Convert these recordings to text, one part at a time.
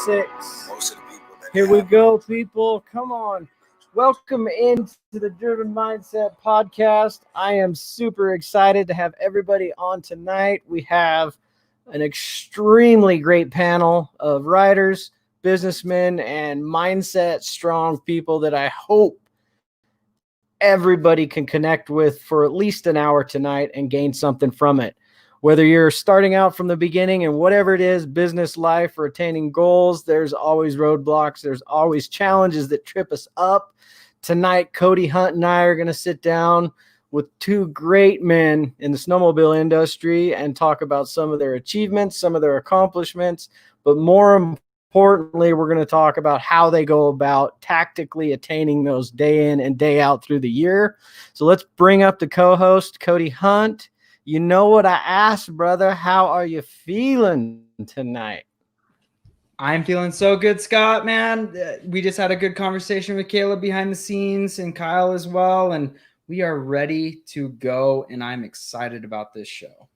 6. Here we go, people. Come on. Welcome into the Driven Mindset podcast. I am super excited to have everybody on tonight. We have an extremely great panel of writers, businessmen, and mindset strong people that I hope everybody can connect with for at least an hour tonight and gain something from it. Whether you're starting out from the beginning and whatever it is, business, life, or attaining goals, there's always roadblocks. There's always challenges that trip us up. Tonight, Cody Hunt and I are going to sit down with two great men in the snowmobile industry and talk about some of their achievements, some of their accomplishments, but more importantly, we're going to talk about how they go about tactically attaining those day in and day out through the year. So let's bring up the co-host, Cody Hunt. You know what I asked, brother? How are you feeling tonight? I'm feeling so good, Scott, man. We just had a good conversation with Caleb behind the scenes and Kyle as well, and we are ready to go, and I'm excited about this show.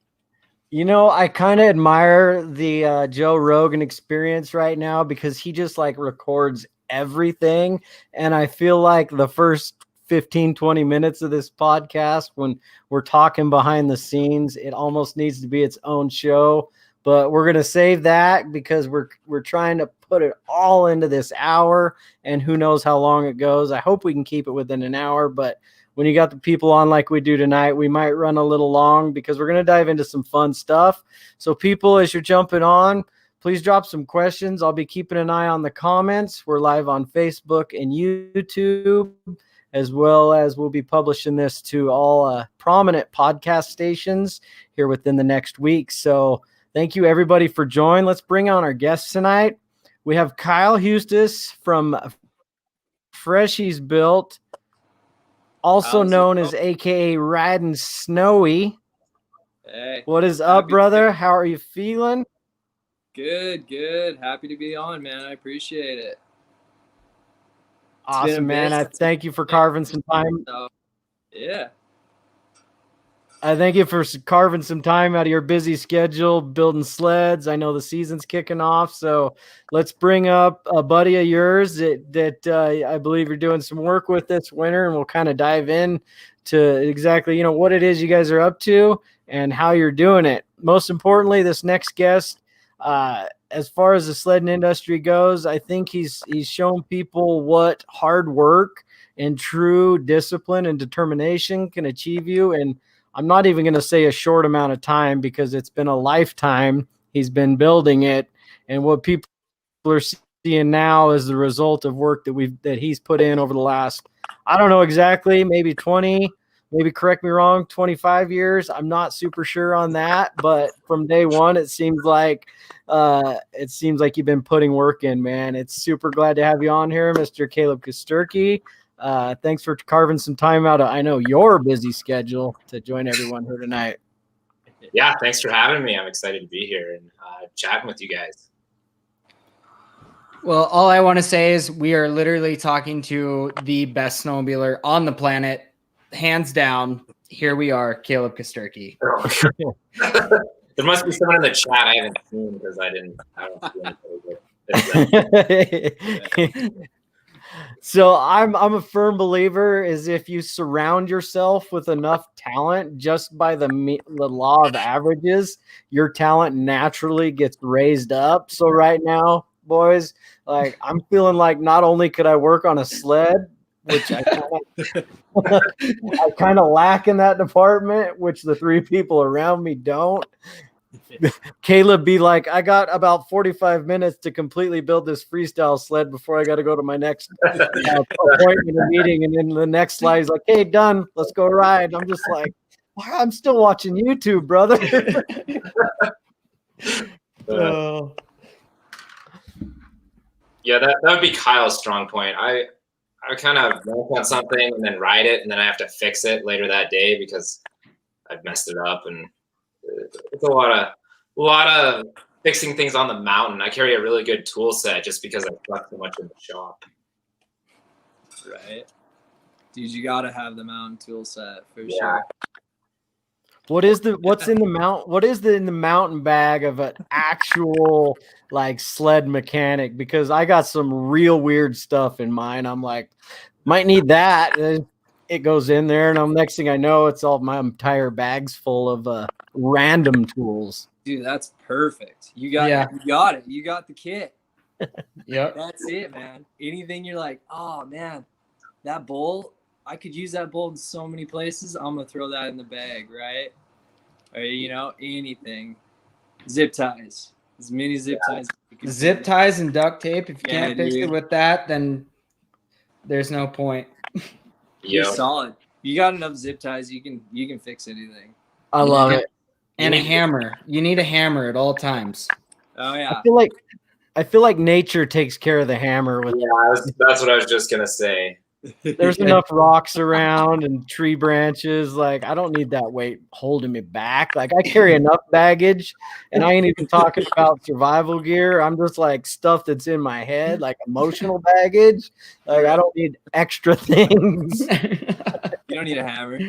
You know, I kind of admire the Joe Rogan experience right now because he just like records everything, and I feel like the first 15-20 minutes of this podcast when we're talking behind the scenes, it almost needs to be its own show, but we're going to save that because we're trying to put it all into this hour, and who knows how long it goes. I hope we can keep it within an hour, but when you got the people on like we do tonight, we might run a little long because we're going to dive into some fun stuff. So people, as you're jumping on, please drop some questions. I'll be keeping an eye on the comments. We're live on Facebook and YouTube, as well as we'll be publishing this to all prominent podcast stations here within the next week. So thank you, everybody, for joining. Let's bring on our guests tonight. We have Kyle Heustis from Freshies Built, also known as AKA Riding Snowy. Hey. What is up, brother? How are you feeling? Good. Happy to be on, man. I appreciate it. Awesome, man. I thank you for carving some time. Yeah. I thank you for carving some time out of your busy schedule, building sleds. I know the season's kicking off, so let's bring up a buddy of yours that I believe you're doing some work with this winter, and we'll kind of dive in to exactly, what it is you guys are up to and how you're doing it. Most importantly, this next guest, as far as the sledding industry goes, I think he's shown people what hard work and true discipline and determination can achieve you. And I'm not even going to say a short amount of time because it's been a lifetime he's been building it. And what people are seeing now is the result of work that he's put in over the last, I don't know exactly, maybe 20, maybe correct me wrong, 25 years. I'm not super sure on that, but from day one, it seems like you've been putting work in, man. It's super glad to have you on here, Mr. Caleb Kesterke. Thanks for carving some time out of, I know, your busy schedule to join everyone here tonight. Yeah, thanks for having me. I'm excited to be here and chatting with you guys. Well, all I want to say is we are literally talking to the best snowmobiler on the planet. Hands down, here we are, Caleb Kesterke. There must be someone in the chat I haven't seen because I don't see anything. So I'm a firm believer is if you surround yourself with enough talent, just by the law of averages, your talent naturally gets raised up. So right now, boys, like I'm feeling like not only could I work on a sled, which I kind of lack in that department, which the three people around me don't. Caleb be like, I got about 45 minutes to completely build this freestyle sled before I got to go to my next appointment or meeting. And then the next slide is like, hey, done. Let's go ride. I'm just like, I'm still watching YouTube, brother. Yeah, that would be Kyle's strong point. I kind of work on something and then ride it, and then I have to fix it later that day because I've messed it up, and it's a lot of fixing things on the mountain. I carry a really good tool set just because I work so much in the shop. Right, dude, you gotta have the mountain tool set for sure. What's in the mountain bag of an actual like sled mechanic? Because I got some real weird stuff in mine. I'm like, might need that. And it goes in there, and next thing I know, it's all my entire bag's full of random tools. Dude, that's perfect. You got it. You got the kit. Yep. That's it, man. Anything you're like, oh man, that bowl, I could use that bowl in so many places. I'm gonna throw that in the bag, right? Or anything. Zip ties. As many zip ties. Zip ties and duct tape. If you Yeah, can't fix dude. it with that, then there's no point. You're Yeah. solid. You got enough zip ties, you can fix anything. I love it. And a hammer. You need a hammer at all times. Oh yeah. I feel like nature takes care of the hammer. That's what I was just gonna say. There's enough rocks around and tree branches. Like, I don't need that weight holding me back. Like, I carry enough baggage, and I ain't even talking about survival gear. I'm just like stuff that's in my head, like emotional baggage. Like, I don't need extra things. You don't need a hammer.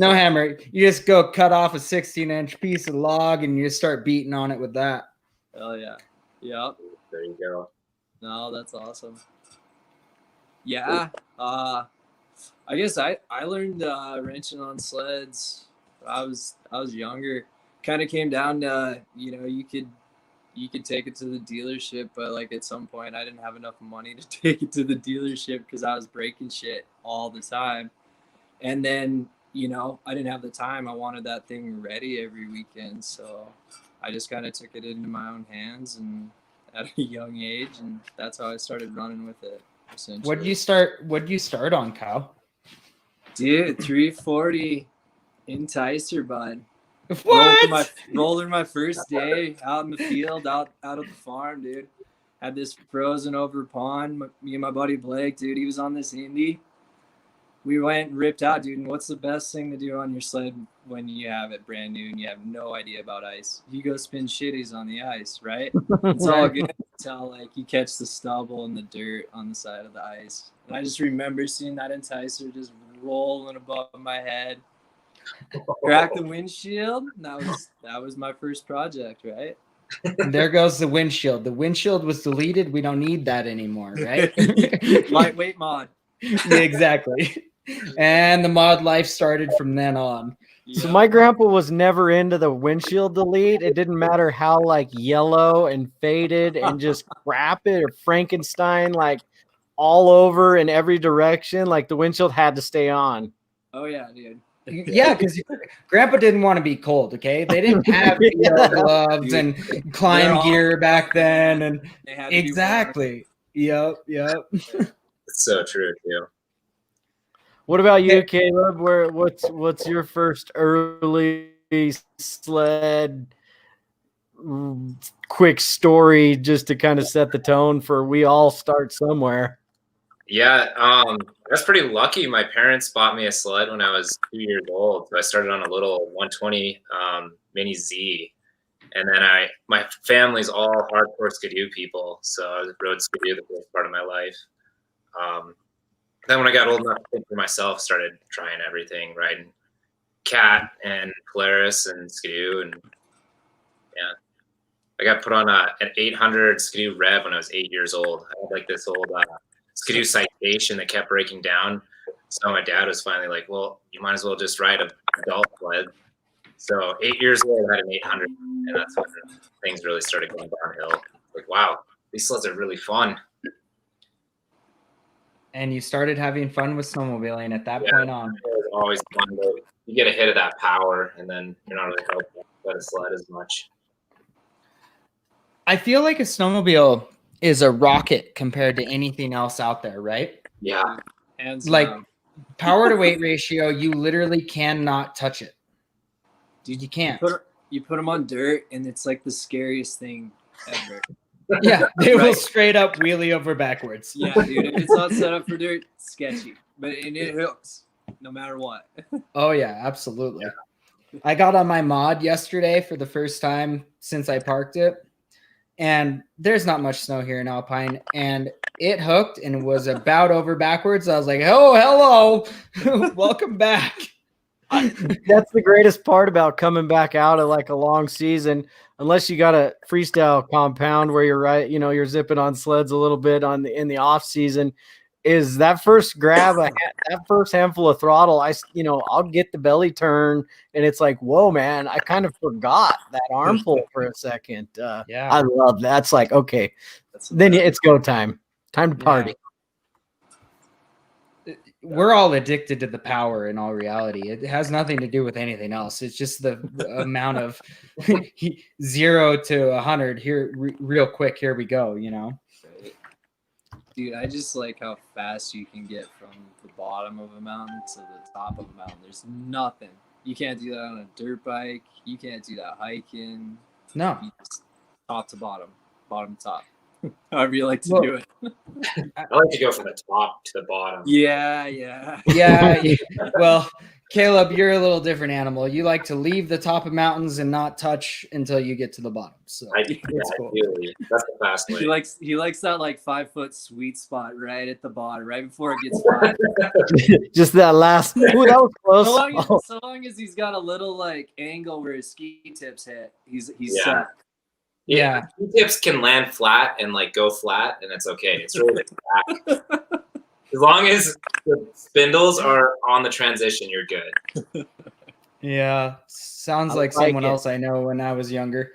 No hammer. You just go cut off a 16-inch piece of log and you just start beating on it with that. Hell yeah. Yep. There you go. No, that's awesome. Yeah. I guess I learned wrenching on sleds. I was younger. Kind of came down to, you could take it to the dealership, but like at some point I didn't have enough money to take it to the dealership because I was breaking shit all the time. And then, I didn't have the time. I wanted that thing ready every weekend. So I just kind of took it into my own hands and at a young age, and that's how I started running with it. What'd you start on, Kyle? Dude, 340 enticer, bud. What? Rolling my first day out in the field, out of the farm, dude. Had this frozen over pond. Me and my buddy Blake, dude, he was on this Indy. We went and ripped out, dude. And what's the best thing to do on your sled when you have it brand new and you have no idea about ice? You go spin shitties on the ice, right? It's all good until like you catch the stubble and the dirt on the side of the ice. And I just remember seeing that enticer just rolling above my head. Crack the windshield. That was my first project, right? There goes the windshield. The windshield was deleted. We don't need that anymore, right? Lightweight mod. Yeah, exactly. And the mod life started from then on. So my grandpa was never into the windshield delete. It didn't matter how like yellow and faded and just crap it or Frankenstein like all over in every direction. Like the windshield had to stay on. Oh yeah, dude. Yeah, because Grandpa didn't want to be cold. Okay, they didn't have gloves and climb gear back then, and exactly. Yep. It's so true too. What about you, Caleb? What's your first early sled quick story just to kind of set the tone for we all start somewhere? Yeah, I was pretty lucky. My parents bought me a sled when I was 2 years old. So I started on a little 120 Mini Z. And then my family's all hardcore Skidoo people. So I rode Skidoo the first part of my life. Then when I got old enough to think for myself, started trying everything, riding Cat and Polaris and Skidoo. And yeah, I got put on an 800 Skidoo Rev when I was 8 years old. I had like this old Skidoo Citation that kept breaking down. So my dad was finally like, well, you might as well just ride an adult sled. So 8 years old, I had an 800. And that's when things really started going downhill. Like, wow, these sleds are really fun. And you started having fun with snowmobiling at that point on. It was always fun. You get a hit of that power, and then you're not really helped by the sled as much. I feel like a snowmobile is a rocket compared to anything else out there, right? Yeah. And like power to weight ratio, you literally cannot touch it. Dude, you can't. You put them on dirt, and it's like the scariest thing ever. Yeah, they will straight up wheelie over backwards. Yeah, dude. If it's not set up for dirt, sketchy. But it hooks no matter what. Oh, yeah, absolutely. Yeah. I got on my mod yesterday for the first time since I parked it. And there's not much snow here in Alpine. And it hooked and was about over backwards. I was like, oh, hello. Welcome back. That's the greatest part about coming back out of like a long season, unless you got a freestyle compound where you're zipping on sleds a little bit in the off season, is that first grab, that first handful of throttle. I'll get the belly turn and it's like, whoa, man, I kind of forgot that arm pull for a second. Yeah. I love that. It's like, okay, then it's go time to party. We're all addicted to the power in all reality. It has nothing to do with anything else. It's just the amount of 0 to 100 here real quick. Here we go, Dude, I just like how fast you can get from the bottom of a mountain to the top of a mountain. There's nothing. You can't do that on a dirt bike. You can't do that hiking. No. Top to bottom, bottom to top. However you like to do it. I like to go from the top to the bottom. Yeah. Well, Caleb, you're a little different animal. You like to leave the top of mountains and not touch until you get to the bottom. So cool. That's the fast way. He likes that like 5 foot sweet spot right at the bottom, right before it gets flat. Just that last. Ooh, that was close. So long as he's got a little like angle where his ski tips hit, he's set. Yeah. Ski tips can land flat and like go flat, and it's okay. It's really back. As long as the spindles are on the transition, you're good. Yeah. Sounds like someone else I know when I was younger.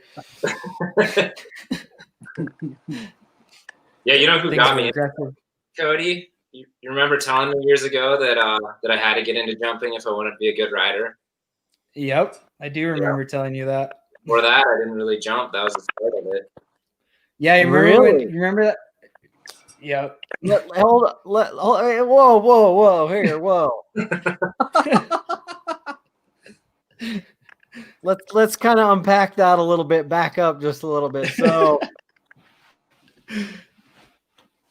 Yeah, you know who got me? Cody. You remember telling me years ago that I had to get into jumping if I wanted to be a good rider? Yep. I do remember telling you that. Before that, I didn't really jump. That was the start of it. Yeah, you remember that? Yep. Whoa, here, whoa. Let's kind of unpack that a little bit, back up just a little bit. So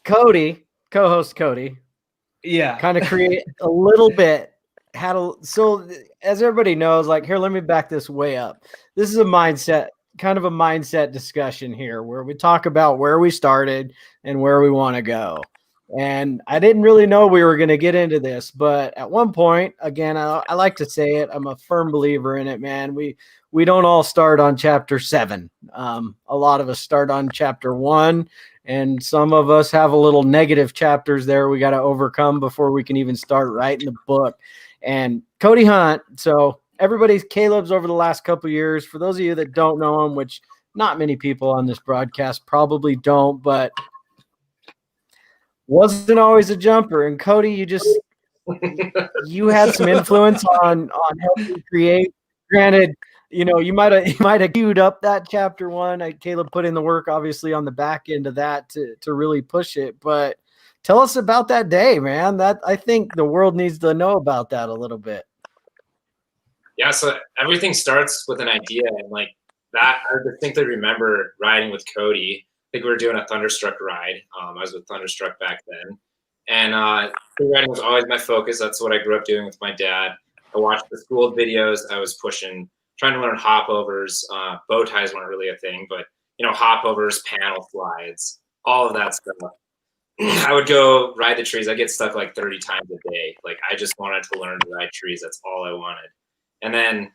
Cody, co-host Cody, kind of create a little bit, so as everybody knows, like, here, let me back this way up. This is a mindset discussion here where we talk about where we started and where we want to go. And I didn't really know we were going to get into this, but at one point, again, I like to say it, I'm a firm believer in it, man. We don't all start on chapter 7. A lot of us start on chapter 1, and some of us have a little negative chapters there we got to overcome before we can even start writing the book. And Cody Hunt, so Caleb's over the last couple of years. For those of you that don't know him, which not many people on this broadcast probably don't, but wasn't always a jumper. And Cody, you had some influence on helping create. Granted, you might have queued up that chapter 1. Caleb put in the work, obviously, on the back end of that to really push it. But tell us about that day, man. That I think the world needs to know about that a little bit. Yeah, so everything starts with an idea, and like that, I distinctly remember riding with Cody. I think we were doing a Thunderstruck ride. I was with Thunderstruck back then, and free riding was always my focus. That's what I grew up doing with my dad. I watched the school videos. I was trying to learn hopovers. Bow ties weren't really a thing, but hopovers, panel slides, all of that stuff. I would go ride the trees. I get stuck like 30 times a day. Like, I just wanted to learn to ride trees. That's all I wanted. And then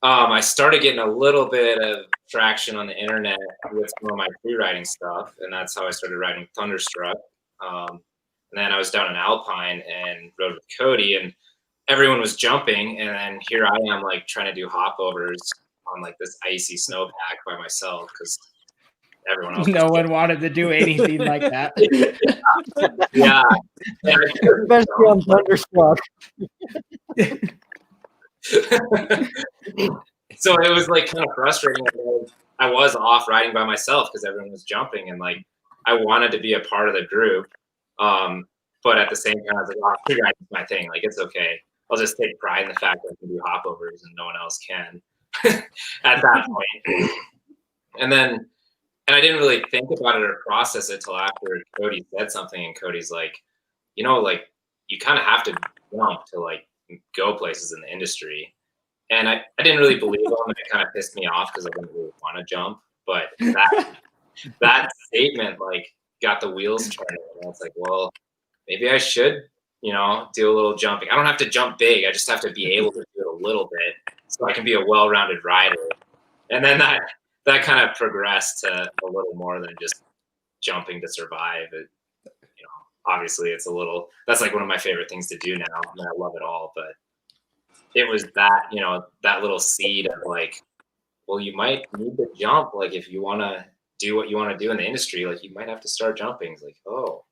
I started getting a little bit of traction on the internet with some of my free riding stuff, and that's how I started riding Thunderstruck. And then I was down in Alpine and rode with Cody, and everyone was jumping, and then here I am, like, trying to do hopovers on like this icy snowpack by myself because everyone else. No one wanted to do anything like that. Yeah. Especially on Thunderstruck. So it was like kind of frustrating. I was off riding by myself because everyone was jumping, and like I wanted to be a part of the group, but at the same time I was like, "Oh, free riding is my thing. Like, it's okay. I'll just take pride in the fact that I can do hopovers and no one else can." At that point, and I didn't really think about it or process it till after Cody said something, and Cody's like, like, you kind of have to jump to like go places in the industry. And I didn't really believe him, and it kind of pissed me off because I didn't really want to jump. But that statement like got the wheels turning, and I was like, well, maybe I should, do a little jumping. I don't have to jump big. I just have to be able to do it a little bit so I can be a well-rounded rider. And then that kind of progressed to a little more than just jumping to survive. Obviously that's like one of my favorite things to do now. I mean, I love it all, but it was that, that little seed of like, well, you might need to jump. Like if you want to do what you want to do in the industry, like you might have to start jumping. It's like, oh,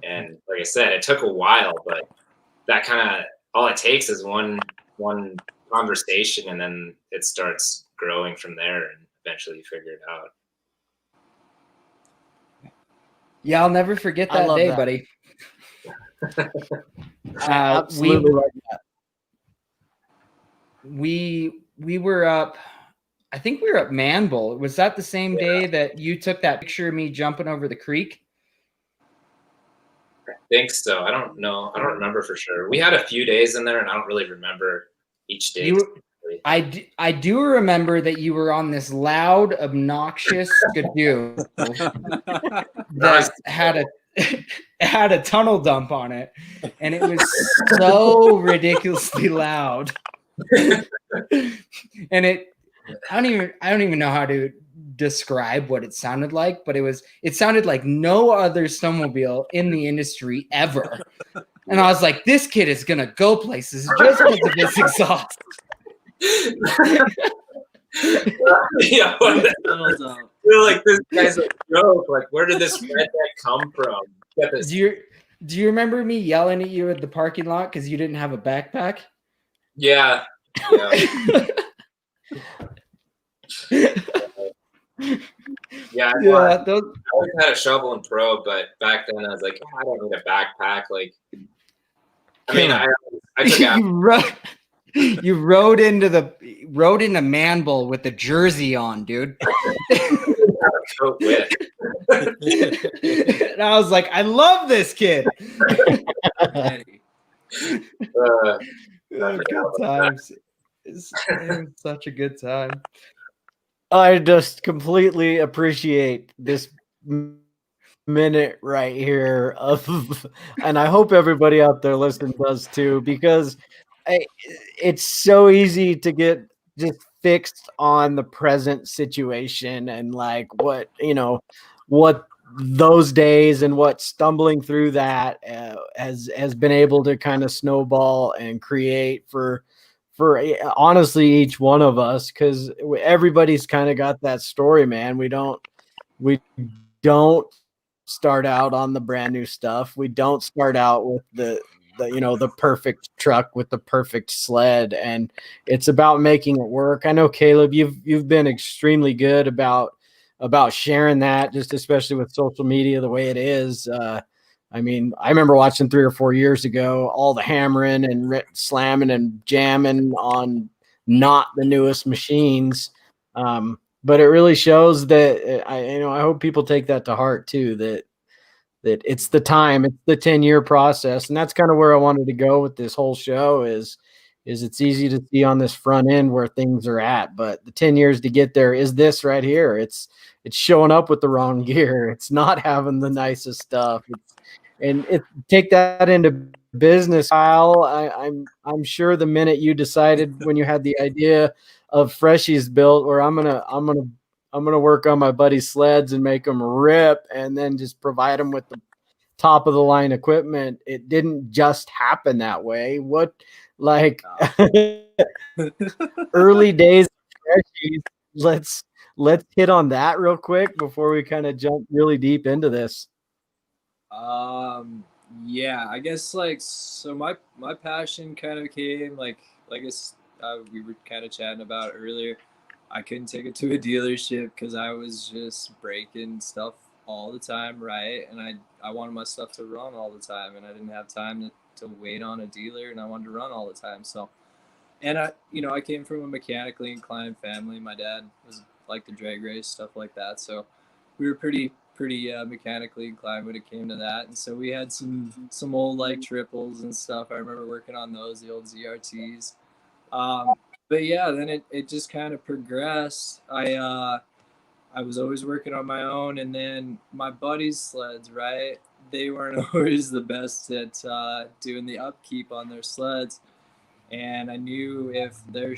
and like I said, it took a while, but that kind of, all it takes is one conversation, and then it starts growing from there, and eventually you figure it out. Yeah, I'll never forget that day, that. buddy. Absolutely like that. We were up, I think we were at Man Bowl. Was that the same day that you took that picture of me jumping over the creek? I think so. I don't know. I don't remember for sure. We had a few days in there, and I don't really remember each day. I do remember that you were on this loud, obnoxious skidoo that had a tunnel dump on it, and it was so ridiculously loud. And I don't even know how to describe what it sounded like, but it sounded like no other snowmobile in the industry ever. And I was like, this kid is gonna go places just because of this exhaust. Yeah, feel like this guy's a joke. Like, where did this redneck come from? Do you remember me yelling at you at the parking lot because you didn't have a backpack? Yeah. Yeah, I always had a shovel and pro, but back then I was like, I don't need a backpack. Like, I mean, I took out. You rode into Man Bowl with the jersey on, dude. And I was like, I love this kid. Good times. It was such a good time. I just completely appreciate this minute right here and I hope everybody out there listening does too, because it's so easy to get just fixed on the present situation and like what those days and what stumbling through that has been able to kind of snowball and create for honestly each one of us, because everybody's kind of got that story, man. We don't start out on the brand new stuff. We don't start out with the perfect truck with the perfect sled, and it's about making it work. I know, Caleb, you've been extremely good about sharing that, just especially with social media the way it is. I mean, I remember watching 3 or 4 years ago all the hammering and slamming and jamming on not the newest machines. But it really shows that I hope people take that to heart too, that it's the time, it's the 10-year process. And that's kind of where I wanted to go with this whole show is it's easy to see on this front end where things are at, but the 10 years to get there is this right here. It's showing up with the wrong gear. It's not having the nicest stuff. Take that into business, Kyle. I'm sure the minute you decided when you had the idea of Freshies Built, where I'm gonna work on my buddy's sleds and make them rip, and then just provide them with the top of the line equipment. It didn't just happen that way. What, like, early days of Freshies, let's hit on that real quick before we kind of jump really deep into this. Yeah, I guess so my passion kind of came like we were kind of chatting about earlier. I couldn't take it to a dealership because I was just breaking stuff all the time, right? And I wanted my stuff to run all the time, and I didn't have time to wait on a dealer, and I wanted to run all the time. So, and I came from a mechanically inclined family. My dad was like the drag race, stuff like that. So we were pretty mechanically inclined when it came to that. And so we had some old like triples and stuff. I remember working on those, the old ZRTs. But yeah, then it just kind of progressed. I was always working on my own, and then my buddies' sleds, right? They weren't always the best at doing the upkeep on their sleds. and I knew if their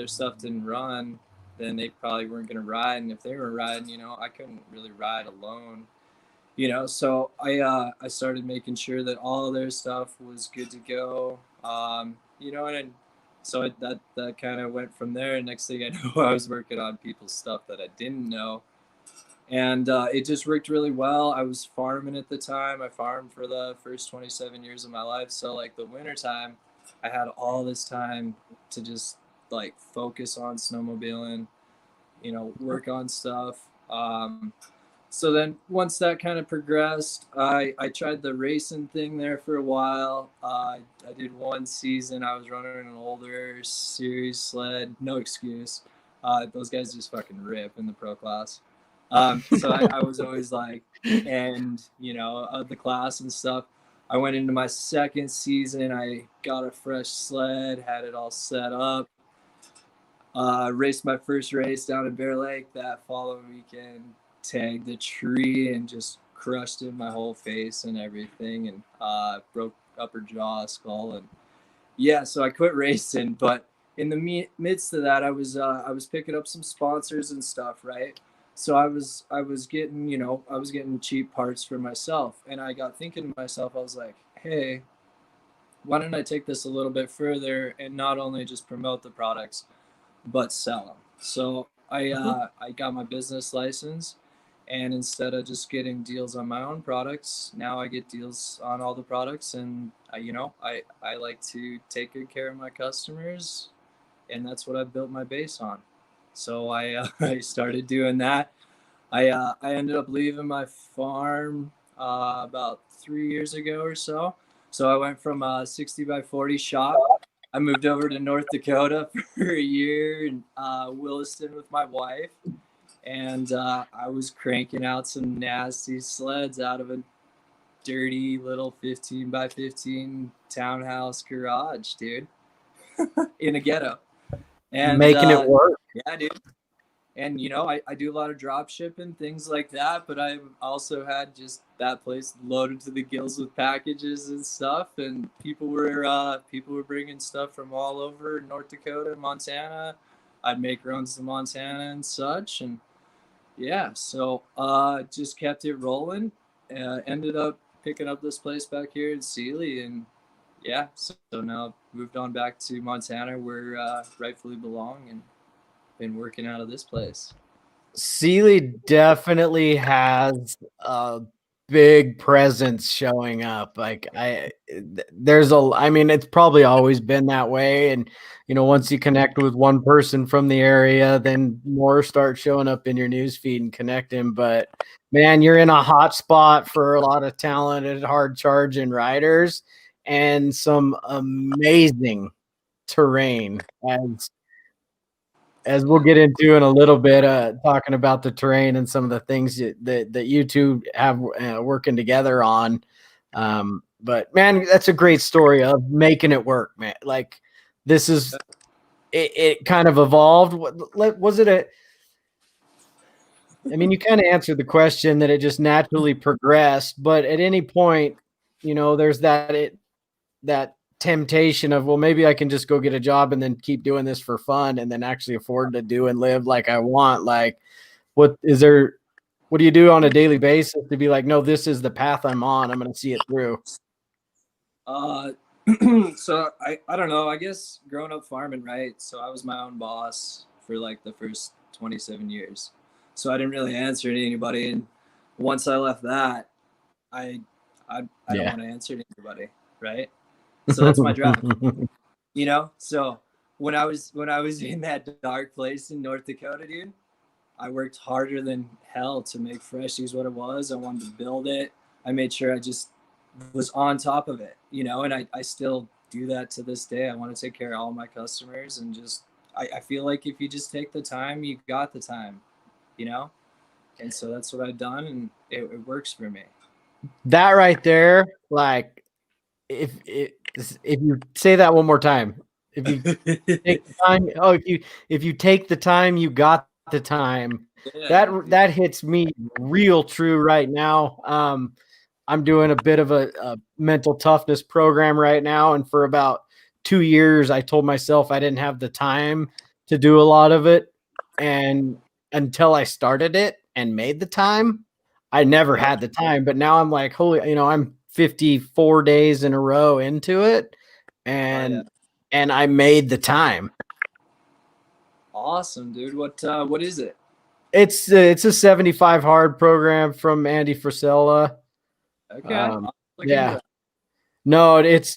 stuff didn't run, then they probably weren't going to ride. And if they were riding, you know, I couldn't really ride alone, you know. So I started making sure that all their stuff was good to go, you know, and so that kind of went from there. And next thing I know, I was working on people's stuff that I didn't know. And it just worked really well. I was farming at the time. I farmed for the first 27 years of my life. So like the wintertime, I had all this time to just like focus on snowmobiling, you know, work on stuff. So then once that kind of progressed, I tried the racing thing there for a while. I did one season. I was running an older series sled. No excuse. Those guys just fucking rip in the pro class. So I was always like, and you know, of the class and stuff. I went into my second season. I got a fresh sled, had it all set up. Raced my first race down in Bear Lake that following weekend. Tagged a tree and just crushed in my whole face and everything, and broke upper jaw, skull, and yeah. So I quit racing, but in the midst of that, I was picking up some sponsors and stuff, right? So I was getting, you know, I was getting cheap parts for myself, and I got thinking to myself, I was like, hey, why don't I take this a little bit further and not only just promote the products, but sell them? So I got my business license, and instead of just getting deals on my own products, now I get deals on all the products, and you know, I like to take good care of my customers, and that's what I built my base on. So I started doing that. I ended up leaving my farm about 3 years ago or so. So I went from a 60 by 40 shop. I moved over to North Dakota for a year in Williston with my wife. And I was cranking out some nasty sleds out of a dirty little 15 by 15 townhouse garage, dude, in a ghetto. And Making it work. Yeah, dude. And you know, I do a lot of drop shipping, things like that, but I also had just that place loaded to the gills with packages and stuff, and people were bringing stuff from all over North Dakota, Montana. I'd make runs to Montana and such, and yeah, so just kept it rolling. Ended up picking up this place back here in Sealy, and yeah, so now moved on back to Montana where rightfully belong, and been working out of this place. Sealy definitely has a big presence showing up. Like I mean, it's probably always been that way. And, you know, once you connect with one person from the area, then more start showing up in your newsfeed and connecting. But man, you're in a hot spot for a lot of talented, hard charging riders and some amazing terrain as we'll get into in a little bit, talking about the terrain and some of the things that you two have working together on. But man, that's a great story of making it work, man. Like this is, it kind of evolved. Was it I mean, you kind of answered the question that it just naturally progressed, but at any point, you know, there's that temptation of, well, maybe I can just go get a job and then keep doing this for fun and then actually afford to do and live like I want. Like, what do you do on a daily basis to be like, no, this is the path I'm on, I'm going to see it through? So I don't know, I guess growing up farming, right? So I was my own boss for like the first 27 years. So I didn't really answer to anybody. And once I left that, I don't want to answer to anybody, right? So that's my drive, you know? So when I was in that dark place in North Dakota, dude, I worked harder than hell to make Freshies what it was. I wanted to build it. I made sure I just was on top of it, you know, and I still do that to this day. I want to take care of all my customers, and just, I feel like if you just take the time, you got the time, you know? And so that's what I've done, and it works for me. That right there, like, if you say that one more time, if you take the time, if you take the time, you got the time. Yeah. That hits me real true right now. I'm doing a bit of a mental toughness program right now, and for about 2 years, I told myself I didn't have the time to do a lot of it. And until I started it and made the time, I never had the time. But now I'm like, holy, I'm 54 days in a row into it. And I made the time. Awesome, dude. What is it? It's a 75 hard program from Andy Frisella. Okay. Yeah. No, hit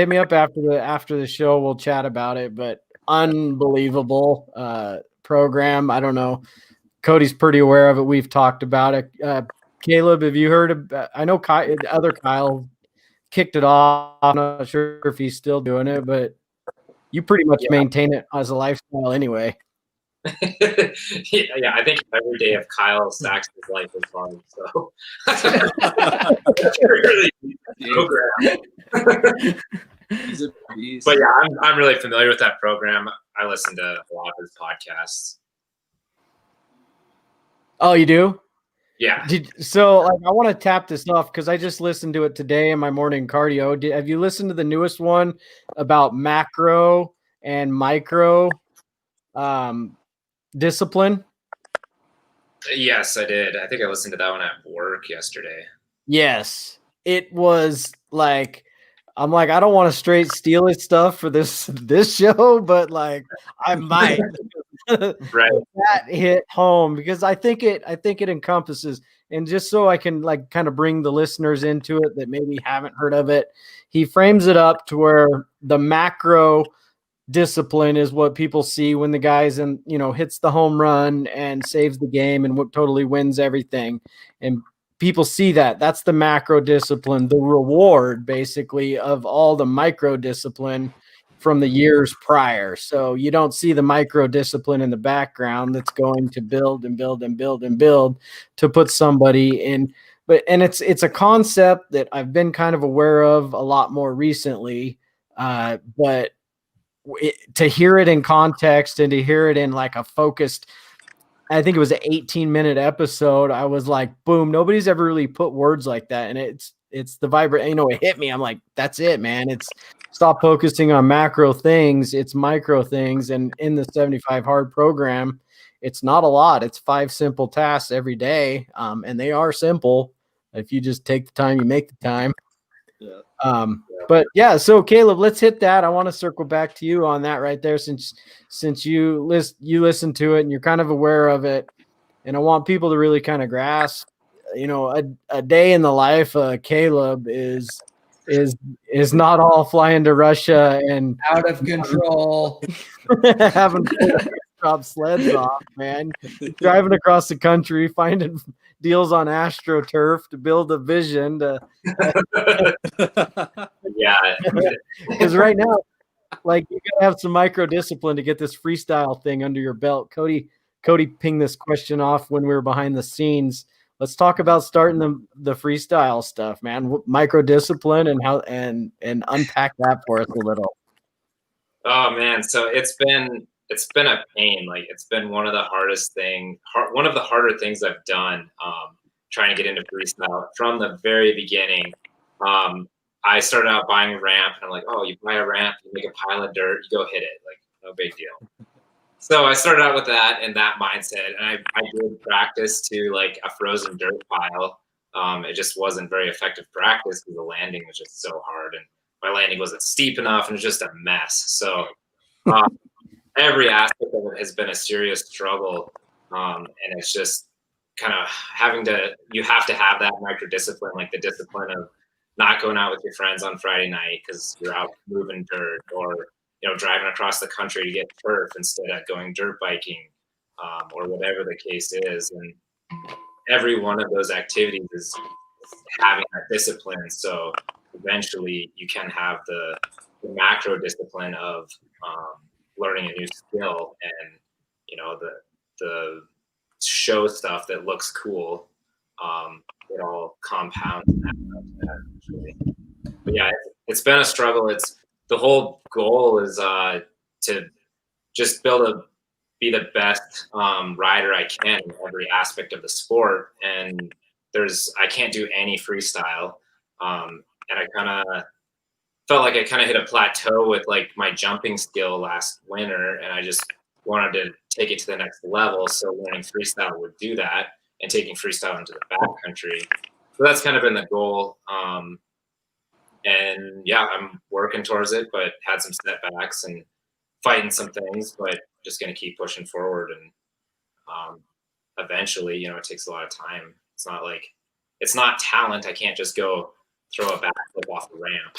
me up after the show. We'll chat about it, but unbelievable program. I don't know. Cody's pretty aware of it. We've talked about it. Caleb, have you heard of, I know Kyle kicked it off. I'm not sure if he's still doing it, but you pretty much maintain it as a lifestyle anyway. Yeah, I think every day of Kyle Sachs' life is fun. So really program. He's a beast. But yeah, I'm really familiar with that program. I listen to a lot of his podcasts. Oh, you do? Yeah. So I want to tap this off because I just listened to it today in my morning cardio. Have you listened to the newest one about macro and micro discipline? Yes, I did. I think I listened to that one at work yesterday. Yes. It was like, I'm like, I don't want to straight steal his stuff for this show, but like I might. Right. That hit home because I think it encompasses, and just so I can like kind of bring the listeners into it that maybe haven't heard of it, he frames it up to where the macro discipline is what people see when the guy's hits the home run and saves the game and totally wins everything. And people see that's the macro discipline, the reward basically of all the micro discipline from the years prior. So you don't see the micro discipline in the background that's going to build and build and build and build to put somebody in. And it's a concept that I've been kind of aware of a lot more recently. But to hear it in context and to hear it in like a focused, I think it was an 18-minute episode, I was like, boom, nobody's ever really put words like that. And it's the vibrant, it hit me. I'm like, that's it, man. It's stop focusing on macro things. It's micro things. And in the 75 hard program, it's not a lot. It's 5 simple tasks every day. And they are simple. If you just take the time, you make the time. Yeah. But yeah, so Caleb, let's hit that. I want to circle back to you on that right there, since you listen to it and you're kind of aware of it, and I want people to really kind of grasp, a day in the life of Caleb is not all flying to Russia and Out of control. having drop sleds off, man. Driving across the country, finding deals on AstroTurf to build a vision to Yeah. because right now, like, you gotta have some micro discipline to get this freestyle thing under your belt. Cody pinged this question off when we were behind the scenes. Let's talk about starting the freestyle stuff, man. Micro discipline and how and unpack that for us a little. Oh man, so it's been a pain. Like, it's been one of the harder things I've done, trying to get into freestyle from the very beginning. I started out buying a ramp, and I'm like, oh, you buy a ramp, you make a pile of dirt, you go hit it, like, no big deal. So I started out with that and that mindset, and I did practice to like a frozen dirt pile. It just wasn't very effective practice because the landing was just so hard, and my landing wasn't steep enough, and it was just a mess. So every aspect of it has been a serious struggle, and it's just kind of you have to have that micro discipline, like the discipline of not going out with your friends on Friday night because you're out moving dirt, or driving across the country to get turf instead of going dirt biking, or whatever the case is. And every one of those activities is having that discipline. So eventually you can have the macro discipline of learning a new skill, and the show stuff that looks cool. It all compounds eventually. But yeah, it's been a struggle. The whole goal is to just be the best rider I can in every aspect of the sport. And I can't do any freestyle. And I kind of felt like I kind of hit a plateau with like my jumping skill last winter, and I just wanted to take it to the next level. So learning freestyle would do that, and taking freestyle into the backcountry. So that's kind of been the goal. And yeah, I'm working towards it, but had some setbacks and fighting some things, but just going to keep pushing forward. And eventually, you know, it takes a lot of time. It's not talent. I can't just go throw a backflip off the ramp.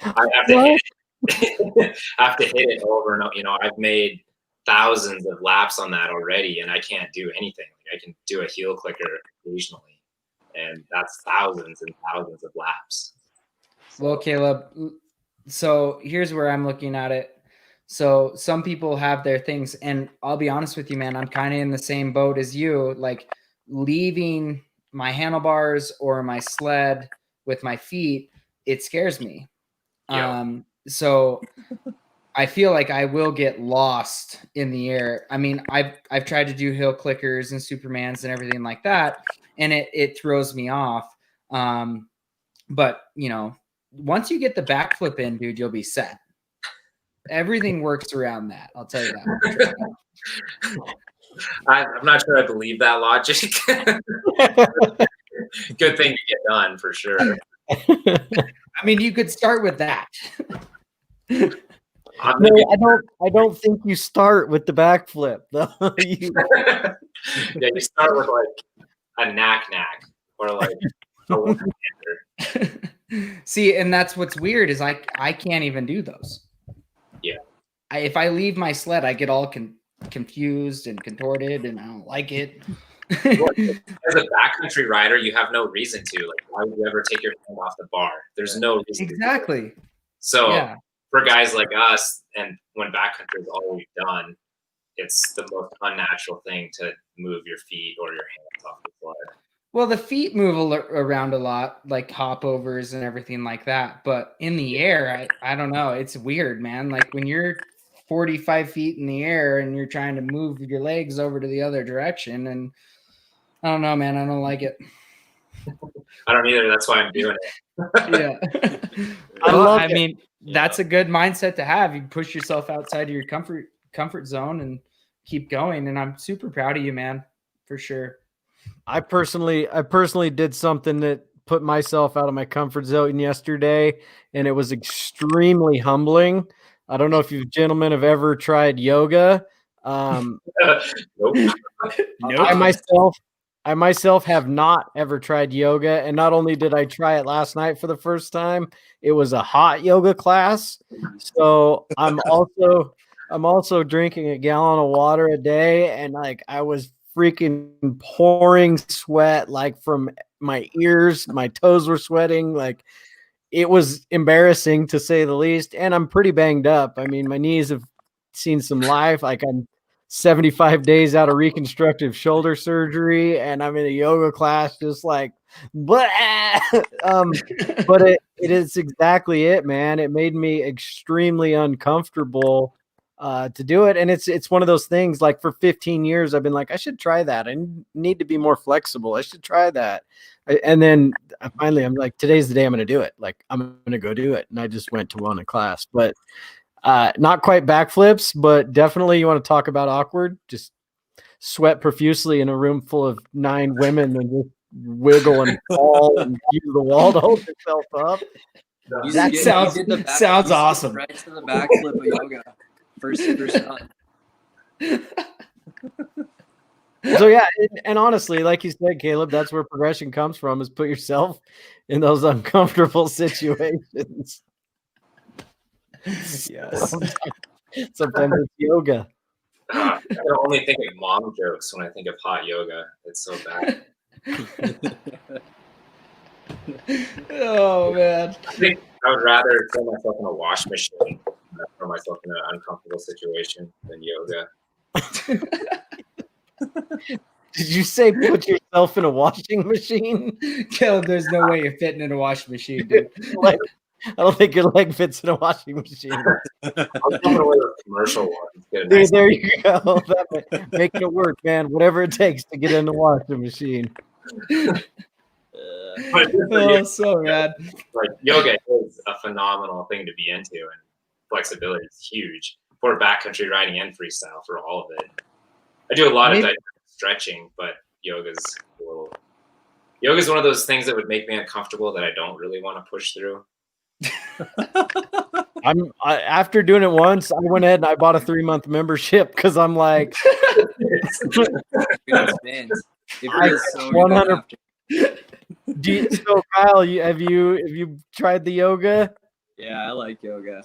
I have to hit it over and over. You know, I've made thousands of laps on that already, and I can't do anything. Like, I can do a heel clicker occasionally, and that's thousands and thousands of laps. Well, Caleb, so here's where I'm looking at it. So some people have their things, and I'll be honest with you, man, I'm kind of in the same boat as you. Like, leaving my handlebars or my sled with my feet, it scares me. Yeah. So I feel like I will get lost in the air. I mean, I've tried to do hill clickers and Supermans and everything like that, and it throws me off. But you know, once you get the backflip in, dude, you'll be set. Everything works around that. I'll tell you that. I'm not sure I believe that logic. Good thing to get done for sure. I mean, you could start with that. No, I don't think you start with the backflip though. Yeah, you start with like a knack or like a one-hander. See, and that's what's weird is I can't even do those. Yeah. If I leave my sled, I get all confused and contorted, and I don't like it. Well, as a backcountry rider, you have no reason to. Like, why would you ever take your hand off the bar? There's no reason. Exactly. So yeah. For guys like us, and when backcountry is all we've done, it's the most unnatural thing to move your feet or your hands off the sled. Well, the feet move around a lot, like hopovers and everything like that. But in the air, I don't know. It's weird, man. Like when you're 45 feet in the air and you're trying to move your legs over to the other direction, and I don't know, man. I don't like it. I don't either. That's why I'm doing it. Yeah. I mean, that's a good mindset to have. You push yourself outside of your comfort zone and keep going. And I'm super proud of you, man, for sure. I personally did something that put myself out of my comfort zone yesterday, and it was extremely humbling. I don't know if you gentlemen have ever tried yoga. Nope. I myself have not ever tried yoga, and not only did I try it last night for the first time, it was a hot yoga class. So I'm also drinking a gallon of water a day, and like I was freaking pouring sweat like from my ears, my toes were sweating, like it was embarrassing to say the least. And I'm pretty banged up. I mean, my knees have seen some life. Like I'm 75 days out of reconstructive shoulder surgery, and I'm in a yoga class just like but it is exactly it, man. It made me extremely uncomfortable to do it. And it's one of those things, like for 15 years, I've been like, I should try that. I need to be more flexible. I should try that. And then finally I'm like, today's the day I'm going to do it. Like, I'm going to go do it. And I just went to one class, but not quite backflips, but definitely you want to talk about awkward, just sweat profusely in a room full of 9 women and just wiggle and fall and use the wall to hold yourself up. That sounds awesome. Right to the backflip of yoga. First time. So yeah, and honestly, like you said, Caleb, that's where progression comes from, is put yourself in those uncomfortable situations. Yes. Sometimes it's yoga. I can only think of mom jokes when I think of hot yoga. It's so bad. Oh man. I think I would rather throw myself in a wash machine than throw myself in an uncomfortable situation than yoga. Did you say put yourself in a washing machine? Caleb, there's no way you're fitting in a washing machine, dude. Like, I don't think your leg fits in a washing machine. I'm coming away with commercial ones. Get a Dude, nice there you go. Making it work, man. Whatever it takes to get in the washing machine. Oh, so rad. Like yoga is a phenomenal thing to be into, and flexibility is huge for backcountry riding and freestyle for all of it. I do a lot of stretching, but yoga's one of those things that would make me uncomfortable that I don't really want to push through. After doing it once, I went ahead and I bought a 3-month membership because I'm like, it so 100. So Kyle, have you tried the yoga? Yeah, I like yoga.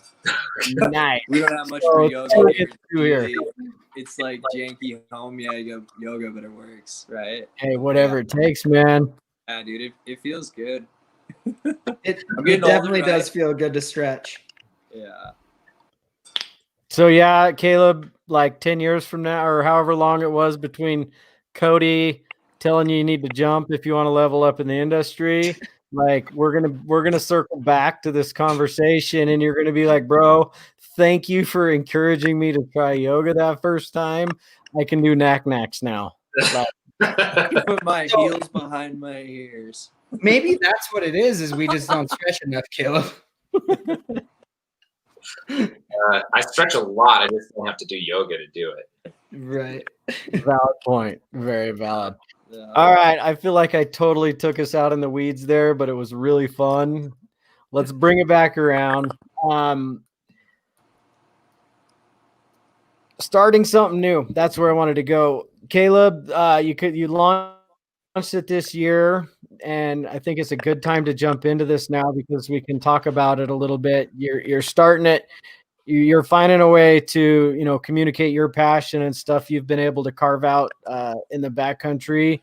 Nice. We don't have much So for yoga here. It's like janky home yoga, but it works, right? Hey, whatever it takes, man. Yeah, dude, it feels good. It definitely does feel good to stretch. Yeah. So yeah, Caleb, like 10 years from now, or however long it was between Cody telling you need to jump if you want to level up in the industry, like we're gonna circle back to this conversation, and you're gonna be like, bro, thank you for encouraging me to try yoga that first time. I can do knack-knacks now. Like, put my heels behind my ears. Maybe that's what it is we just don't stretch enough, Caleb. I stretch a lot. I just don't have to do yoga to do it. Right. Valid point. Very valid. Yeah. All right. I feel like I totally took us out in the weeds there, but it was really fun. Let's bring it back around. Starting something new. That's where I wanted to go. Caleb, you launched it this year, and I think it's a good time to jump into this now because we can talk about it a little bit. You're starting it. You're finding a way to, communicate your passion and stuff you've been able to carve out in the backcountry,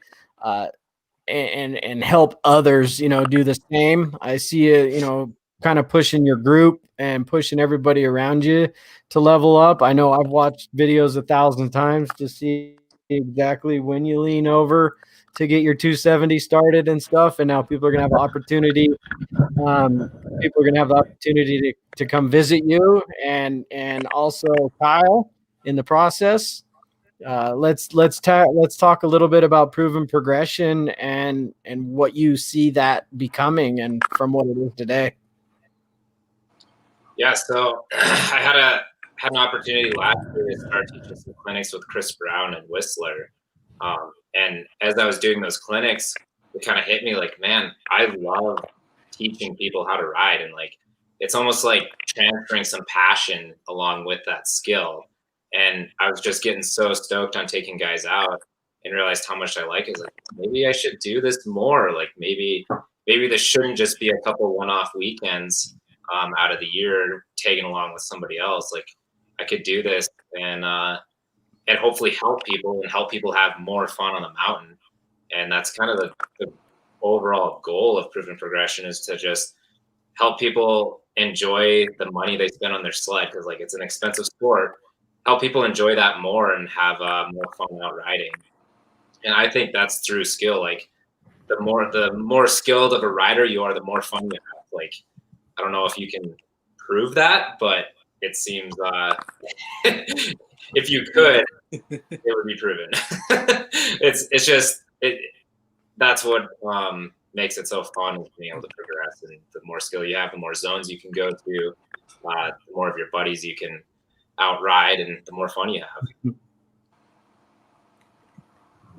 and help others, do the same. I see you, kind of pushing your group and pushing everybody around you to level up. I know I've watched videos 1,000 times to see exactly when you lean over to get your 270 started and stuff. And now people are going to have the opportunity. People are going to have the opportunity to come visit you and also Kyle in the process. Let's talk a little bit about proven progression and what you see that becoming and from what it is today. Yeah, so I had an opportunity last year to start teaching some clinics with Chris Brown and Whistler. And as I was doing those clinics, it kind of hit me like, man, I love teaching people how to ride. And like, it's almost like transferring some passion along with that skill. And I was just getting so stoked on taking guys out and realized how much I like it. Like, maybe I should do this more. Like maybe this shouldn't just be a couple one-off weekends out of the year tagging along with somebody else. Like I could do this and hopefully help people have more fun on the mountain. And that's kind of the overall goal of proven progression, is to just help people enjoy the money they spend on their sled. Cause like it's an expensive sport. Help people enjoy that more and have more fun out riding. And I think that's through skill. Like the more skilled of a rider you are, the more fun you have. Like, I don't know if you can prove that, but it seems if you could, it would be proven. That's what makes it so fun, is being able to progress. And the more skill you have, the more zones you can go to, the more of your buddies you can outride, and the more fun you have.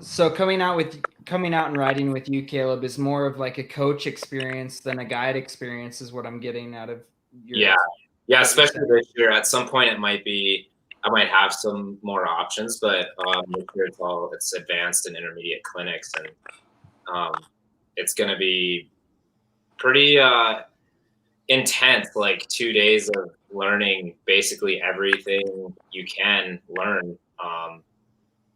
So coming out and riding with you, Caleb, is more of like a coach experience than a guide experience, is what I'm getting out of your. Yeah, especially this year. At some point, I might have some more options, but this year it's advanced and intermediate clinics, and it's going to be pretty intense. Like 2 days of learning basically everything you can learn,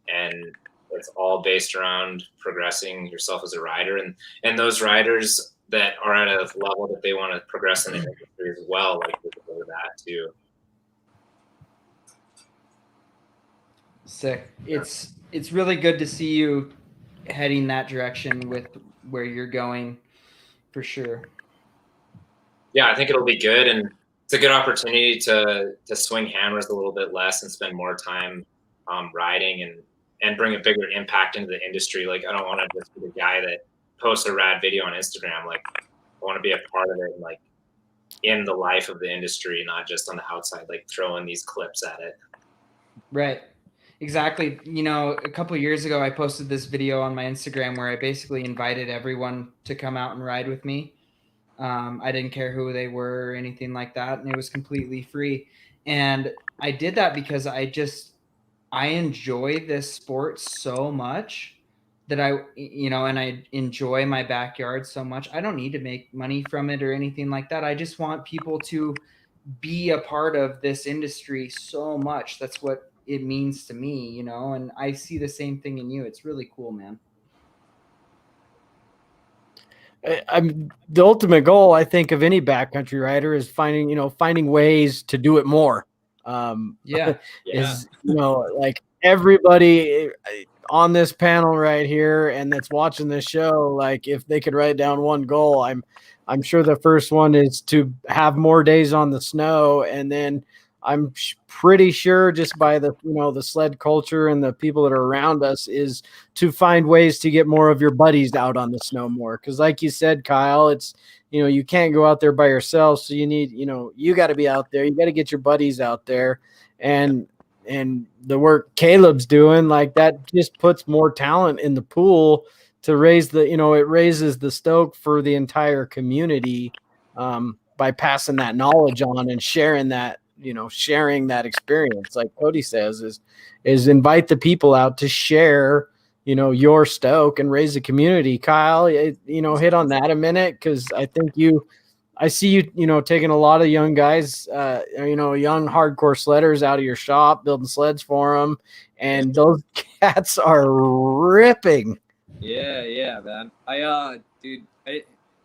and it's all based around progressing yourself as a rider, and those riders that are at a level that they want to progress in the industry as well, like we can go to that too. Sick. It's really good to see you heading that direction with where you're going, for sure. Yeah, I think it'll be good, and it's a good opportunity to swing hammers a little bit less and spend more time riding and bring a bigger impact into the industry. Like I don't want to just be the guy that post a rad video on Instagram. Like, I want to be a part of it, and like in the life of the industry, not just on the outside, like throwing these clips at it. Right. Exactly. You know, a couple of years ago, I posted this video on my Instagram where I basically invited everyone to come out and ride with me. I didn't care who they were or anything like that, and it was completely free. And I did that because I enjoy this sport so much that and I enjoy my backyard so much. I don't need to make money from it or anything like that. I just want people to be a part of this industry so much. That's what it means to me, you know, and I see the same thing in you. It's really cool, man. I'm the ultimate goal, I think, of any backcountry rider is finding ways to do it more. Yeah. Is, like everybody on this panel right here and that's watching this show, like if they could write down one goal, I'm sure the first one is to have more days on the snow. And then I'm pretty sure just by the sled culture and the people that are around us is to find ways to get more of your buddies out on the snow more. Cause like you said, Kyle, it's, you can't go out there by yourself. So you need, you got to be out there. You got to get your buddies out there. And the work Caleb's doing, like that just puts more talent in the pool to raise the, it raises the stoke for the entire community by passing that knowledge on and sharing that experience. Like Cody says, is invite the people out to share, your stoke and raise the community. Kyle, hit on that a minute. Cause I see you, taking a lot of young guys, young hardcore sledders out of your shop, building sleds for them. And those cats are ripping. Yeah, man.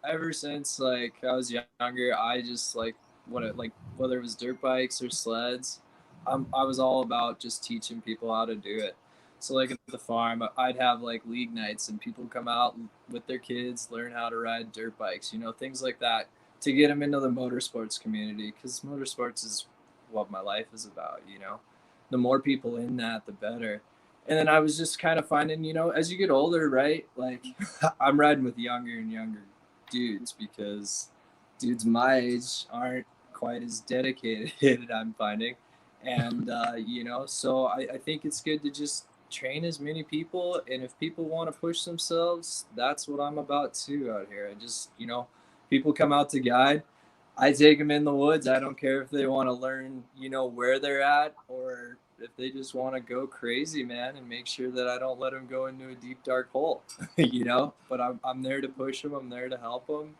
Ever since like I was younger, I just like whether it was dirt bikes or sleds, I was all about just teaching people how to do it. So like at the farm, I'd have like league nights and people come out with their kids, learn how to ride dirt bikes, things like that to get them into the motorsports community, because motorsports is what my life is about. The more people in that, the better. And then I was just kind of finding, as you get older, right? Like I'm riding with younger and younger dudes because dudes my age aren't quite as dedicated, I'm finding. And, so I think it's good to just train as many people. And if people want to push themselves, that's what I'm about too out here. I just, people come out to guide. I take them in the woods. I don't care if they want to learn, where they're at, or if they just want to go crazy, man, and make sure that I don't let them go into a deep, dark hole, but I'm there to push them. I'm there to help them.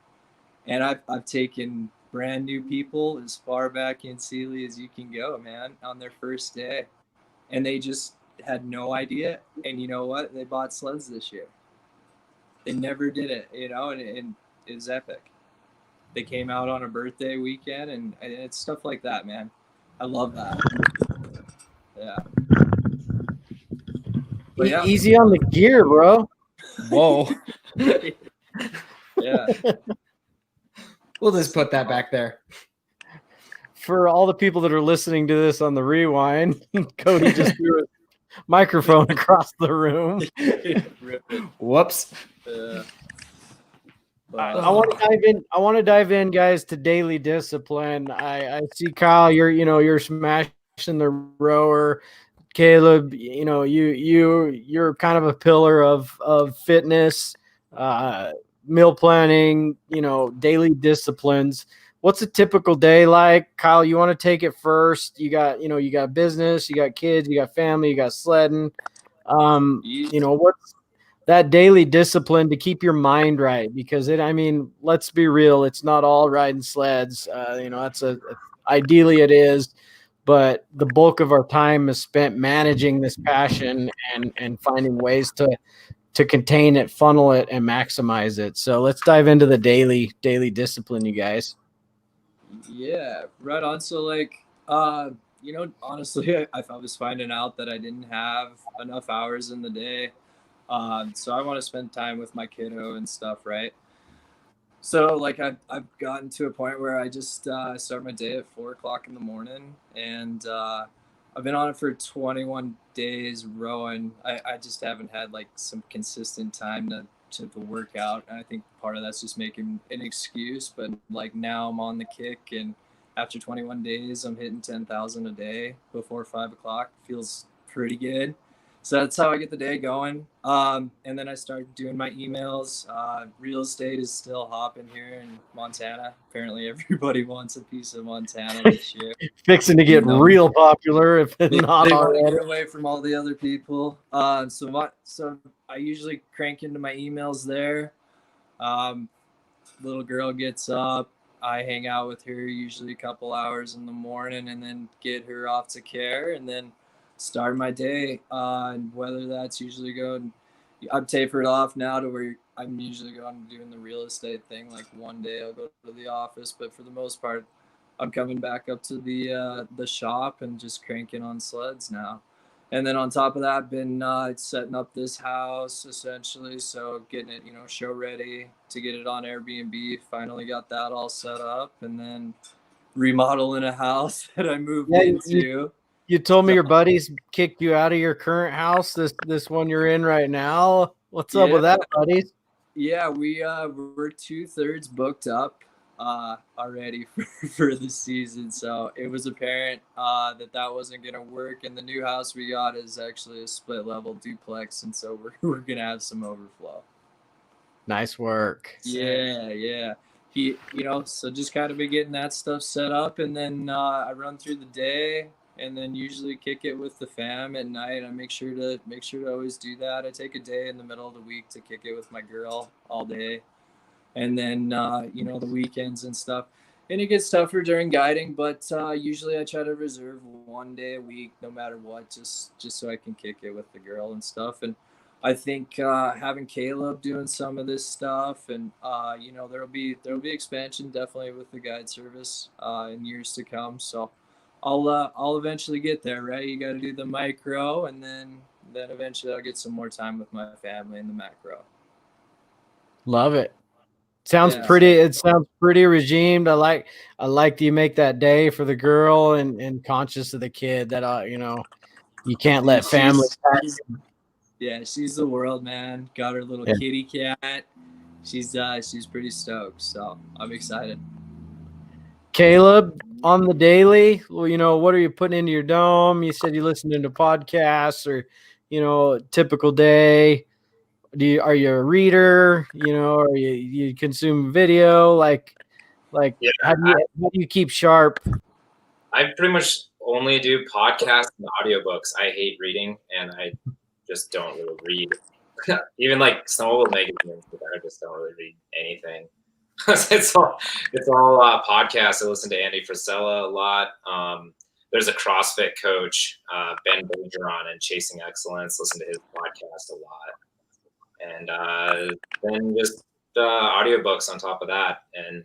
And I've taken brand new people as far back in Sealy as you can go, man, on their first day. And they just had no idea. And you know what? They bought sleds this year. They never did it, and it was epic. They came out on a birthday weekend, and it's stuff like that, man. I love that. Yeah. But yeah. Easy on the gear, bro. Whoa. Yeah. We'll just put that back there. For all the people that are listening to this on the rewind, Cody just threw his microphone across the room. Whoops. I want to dive in, guys, to daily discipline. I see Kyle, you're smashing the rower. Caleb, you're kind of a pillar of fitness, meal planning, daily disciplines. What's a typical day like? Kyle, you want to take it first? You got business, you got kids, you got family, you got sledding. What's that daily discipline to keep your mind right? Because let's be real, it's not all riding sleds. Ideally it is, but the bulk of our time is spent managing this passion and finding ways to contain it, funnel it, and maximize it. So let's dive into the daily discipline, you guys. Yeah, right on. So like, honestly, I was finding out that I didn't have enough hours in the day. So I want to spend time with my kiddo and stuff, right? So like I've gotten to a point where I just start my day at 4:00 in the morning, and I've been on it for 21 days rowing. I just haven't had like some consistent time to the workout. And I think part of that's just making an excuse, but like now I'm on the kick, and after 21 days, I'm hitting 10,000 a day before 5 o'clock. Feels pretty good. So that's how I get the day going. And then I start doing my emails. Real estate is still hopping here in Montana. Apparently everybody wants a piece of Montana this year. Fixing to get real popular if They not want to already. get away from all the other people. So I usually crank into my emails there. Little girl gets up. I hang out with her usually a couple hours in the morning, and then get her off to care, and then start my day. And whether that's usually going, I've tapered off now to where I'm usually going doing the real estate thing. Like one day I'll go to the office, but for the most part, I'm coming back up to the shop and just cranking on sleds now. And then on top of that, been setting up this house essentially. So getting it, show ready to get it on Airbnb. Finally got that all set up, and then remodeling a house that I moved into. You told me your buddies kicked you out of your current house. This one you're in right now. What's up with that, buddies? Yeah, we're 2/3 booked up already for the season, so it was apparent that wasn't gonna work. And the new house we got is actually a split level duplex, and so we're gonna have some overflow. Nice work. Yeah. So just kind of been getting that stuff set up, and then I run through the day, and then usually kick it with the fam at night. I make sure to always do that. I take a day in the middle of the week to kick it with my girl all day. And then, the weekends and stuff. And it gets tougher during guiding, but usually I try to reserve one day a week, no matter what, just so I can kick it with the girl and stuff. And I think having Caleb doing some of this stuff, and there'll be expansion definitely with the guide service in years to come. So I'll eventually get there, right? You got to do the micro, and then eventually I'll get some more time with my family in the macro. Love it. Sounds pretty. It sounds pretty regimed. I like that you make that day for the girl and conscious of the kid that you can't let family. She's the world, man. Got her little kitty cat. She's pretty stoked. So I'm excited. Caleb, on the daily, what are you putting into your dome? You said you listened into podcasts, or typical day. Are you a reader? Or you consume video? Like how do you keep sharp? I pretty much only do podcasts and audiobooks. I hate reading, and I just don't really read. Even like snowmobile magazines, I just don't really read anything. it's all podcasts. I listen to Andy Frisella a lot. There's a CrossFit coach, Ben Bergeron, and Chasing Excellence. Listen to his podcast a lot. And then just audiobooks on top of that. And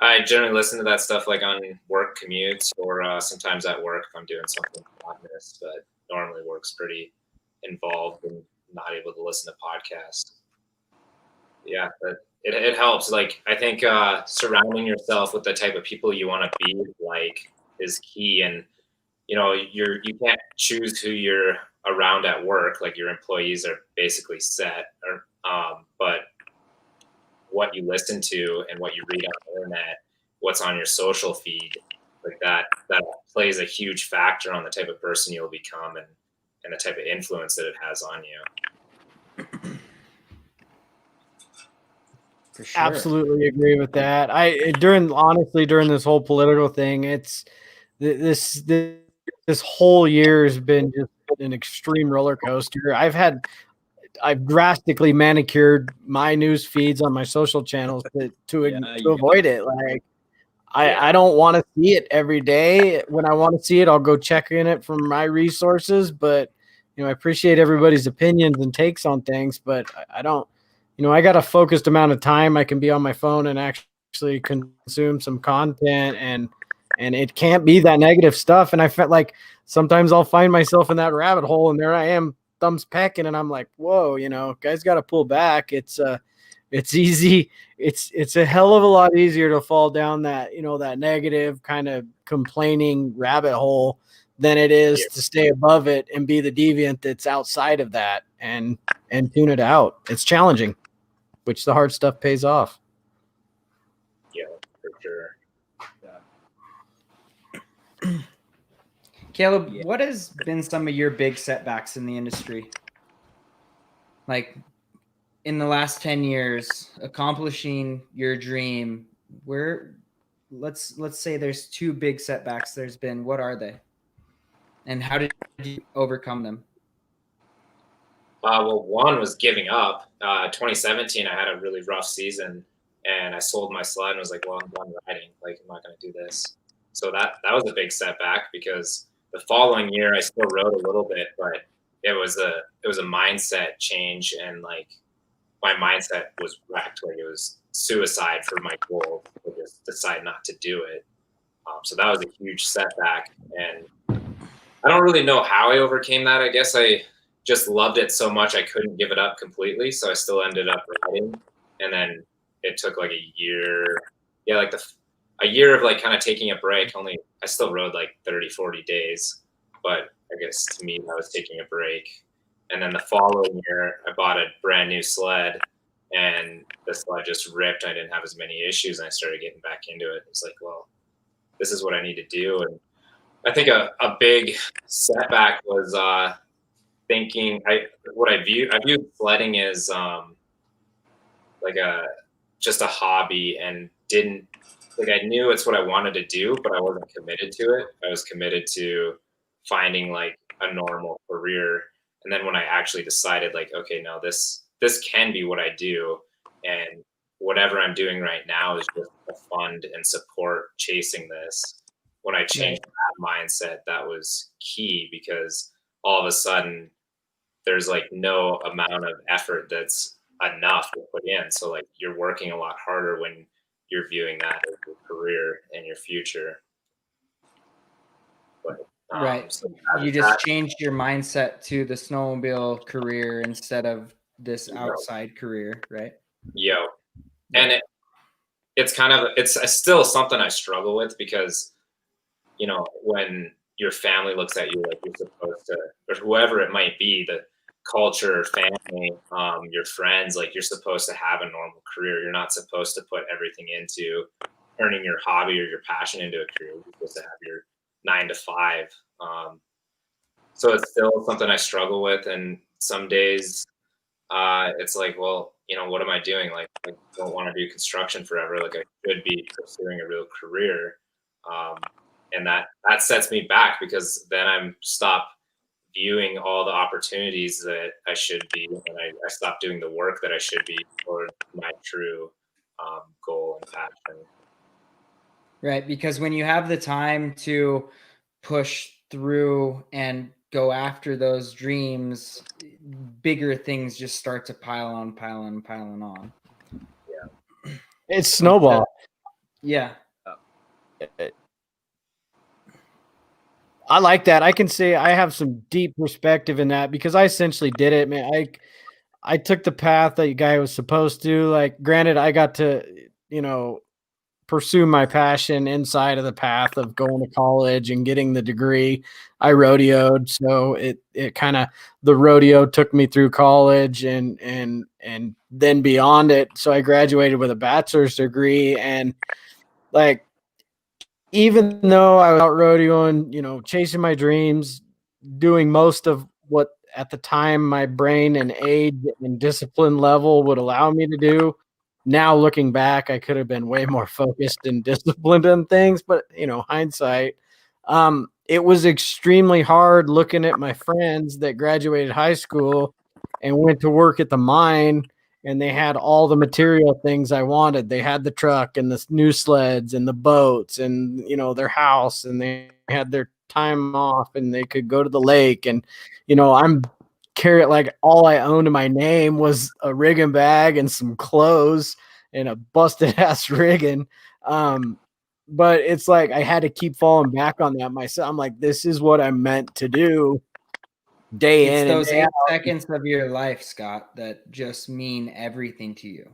I generally listen to that stuff like on work commutes, or sometimes at work if I'm doing something Toughness, but normally work's pretty involved and not able to listen to podcasts. Yeah, but it helps. Like, I think surrounding yourself with the type of people you want to be like is key. And you can't choose who you're around at work. Like, your employees are basically set, but what you listen to and what you read on the internet, what's on your social feed, like that plays a huge factor on the type of person you'll become and the type of influence that it has on you. For sure. Absolutely agree with that. During this whole political thing, it's this whole year has been just an extreme roller coaster. I've drastically manicured my news feeds on my social channels to avoid it. Like, I don't want to see it every day. When I want to see it, I'll go check in it from my resources. But I appreciate everybody's opinions and takes on things, but I don't. I got a focused amount of time I can be on my phone and actually consume some content, and it can't be that negative stuff. And I felt like sometimes I'll find myself in that rabbit hole, and there I am, thumbs pecking, and I'm like, whoa, guys got to pull back. It's easy. It's a hell of a lot easier to fall down that, that negative kind of complaining rabbit hole than it is to stay above it and be the deviant that's outside of that and tune it out. It's challenging. which the hard stuff pays off. Yeah, for sure. Caleb, Yeah. what has been some of your big setbacks in the industry? Like in the last 10 years, accomplishing your dream, where let's say there's 2 big setbacks there's been. What are they? And how did you overcome them? Well, one was giving up. 2017, I had a really rough season, and I sold my sled and was like, well, I'm done riding. Like, I'm not going to do this. So that was a big setback, because the following year I still rode a little bit, but it was a mindset change, and like my mindset was wrecked. Like, it was suicide for my goal to just decide not to do it. So that was a huge setback, and I don't really know how I overcame that. I guess I just loved it so much I couldn't give it up completely. So I still ended up riding, and then it took like a year. Yeah, like a year of like kind of taking a break. I still rode like 30, 40 days, but I guess to me I was taking a break. And then the following year I bought a brand new sled, and the sled just ripped. I didn't have as many issues, and I started getting back into it. It's like, well, this is what I need to do. And I think a big setback was thinking I viewed sledding as like just a hobby, and didn't like, I knew it's what I wanted to do, but I wasn't committed to it. I was committed to finding like a normal career. And then when I actually decided, like, okay, no, this can be what I do, and whatever I'm doing right now is just to fund and support chasing this. When I changed that mindset, that was key, because all of a sudden there's like no amount of effort that's enough to put in. So like, you're working a lot harder when you're viewing that as your career and your future. But, Right. So You just changed your mindset to the snowmobile career instead of this outside career, right? Yo, and it's kind of, it's still something I struggle with, because, you know, when your family looks at you like you're supposed to, or whoever it might be, the culture, family, your friends, like you're supposed to have a normal career. You're not supposed to put everything into turning your hobby or your passion into a career. You're supposed to have your 9 to 5. So it's still something I struggle with. And some days it's like, well, you know, what am I doing? Like, I don't want to do construction forever. Like, I should be pursuing a real career. And that sets me back, because then I'm stop viewing all the opportunities that I should be, and I stop doing the work that I should be for my true goal and passion. Right. Because when you have the time to push through and go after those dreams, bigger things just start to pile on. Yeah. It's snowball. Yeah. I like that. I can say I have some deep perspective in that, because I essentially did it, man. I took the path that you guy was supposed to. Like, granted, I got to, you know, pursue my passion inside of the path of going to college and getting the degree. I rodeoed, so it kind of, the rodeo took me through college and then beyond it. So I graduated with a bachelor's degree, and like, even though I was out rodeoing, you know, chasing my dreams, doing most of what at the time my brain and age and discipline level would allow me to do. Now looking back, I could have been way more focused and disciplined on things, but you know, hindsight. It was extremely hard looking at my friends that graduated high school and went to work at the mine, and they had all the material things I wanted. They had the truck and the new sleds and the boats and, you know, their house, and they had their time off and they could go to the lake. And, you know, I'm carrying, like, all I owned in my name was a rigging bag and some clothes and a busted ass rigging. But it's like, I had to keep falling back on that myself. I'm like, this is what I'm meant to do. Day It's in those and day 8 out. seconds of your life, Scott, that just mean everything to you.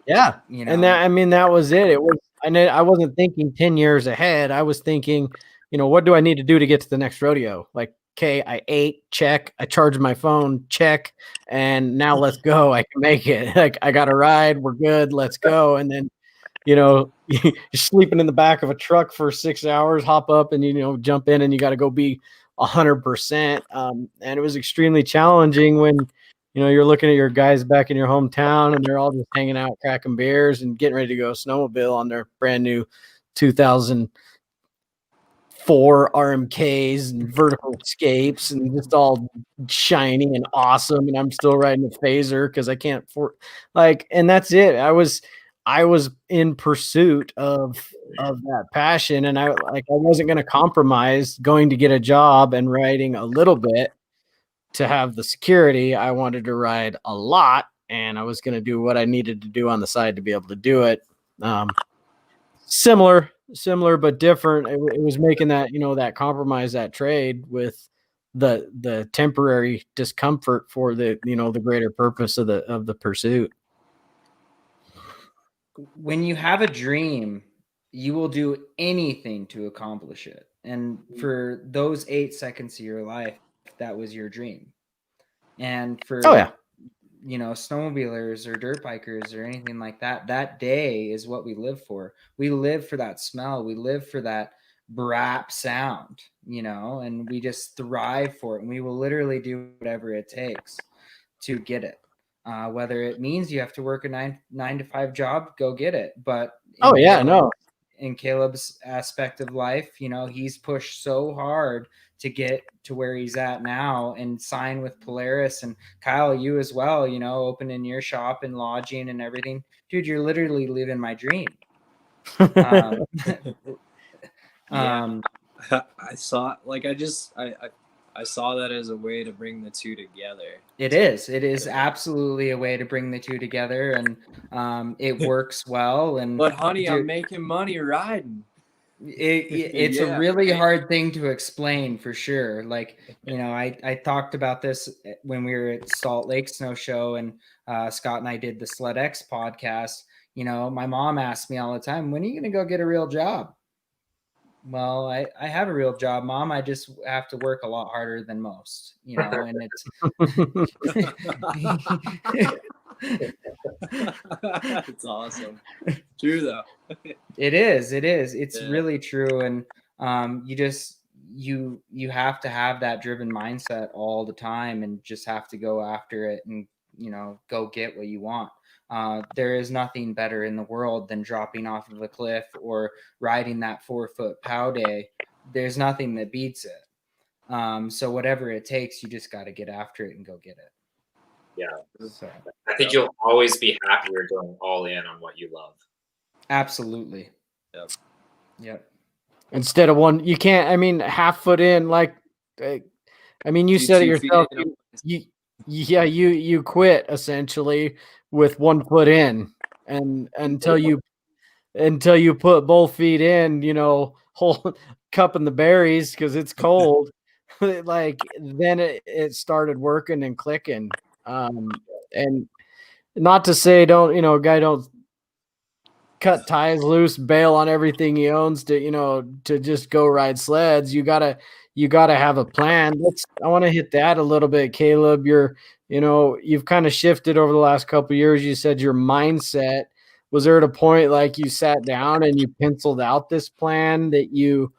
Yeah. You know? And that, I mean, that was it. It was, I wasn't thinking 10 years ahead. I was thinking, you know, what do I need to do to get to the next rodeo? Like, okay, I ate, check. I charged my phone, check. And now let's go. I can make it. Like, I got a ride. We're good. Let's go. And then, you're sleeping in the back of a truck for 6 hours, hop up and, jump in, and you got to go be 100%. And it was extremely challenging when, you're looking at your guys back in your hometown and they're all just hanging out, cracking beers and getting ready to go snowmobile on their brand new 2004 RMKs and vertical escapes and just all shiny and awesome. And I'm still riding a phaser because I can't and that's it. I was in pursuit of that passion, and I wasn't going to compromise going to get a job and riding a little bit to have the security. I wanted to ride a lot, and I was going to do what I needed to do on the side to be able to do it. Similar but different. It was making that that compromise, that trade with the temporary discomfort for the the greater purpose of the pursuit. When you have a dream, you will do anything to accomplish it. And for those 8 seconds of your life, that was your dream. And for snowmobilers or dirt bikers or anything like that, that day is what we live for. We live for that smell. We live for that brap sound, and we just thrive for it. And we will literally do whatever it takes to get it. Whether it means you have to work a 9 to 5 job, go get it. But in Caleb's aspect of life, he's pushed so hard to get to where he's at now and sign with Polaris. And Kyle, you as well, opening your shop and lodging and everything. Dude, you're literally living my dream. I saw I saw that as a way to bring the two together. It is absolutely a way to bring the two together, and it works well. And but honey, I'm making money riding. It's a really hard thing to explain, for sure. Like, I talked about this when we were at Salt Lake Snow Show, and Scott and I did the Sled X podcast. My mom asked me all the time, when are you going to go get a real job? Well, I have a real job, Mom. I just have to work a lot harder than most, and it's it's awesome. True though. It is. It's really true. And you have to have that driven mindset all the time and just have to go after it and, go get what you want. There is nothing better in the world than dropping off of a cliff or riding that 4-foot pow day. There's nothing that beats it. So whatever it takes, you just got to get after it and go get it. Yeah. So, I think you'll always be happier going all in on what you love. Absolutely. Yep. Instead of one, you can't, half foot in, you said it yourself. You quit essentially with 1 foot in, and until you put both feet in, whole cupping the berries because it's cold. Then it started working and clicking. And not to say don't cut ties loose, bail on everything he owns to just go ride sleds. You gotta have a plan. I want to hit that a little bit, Caleb. You've kind of shifted over the last couple of years. You said your mindset. Was there at a point like you sat down and you penciled out this plan that you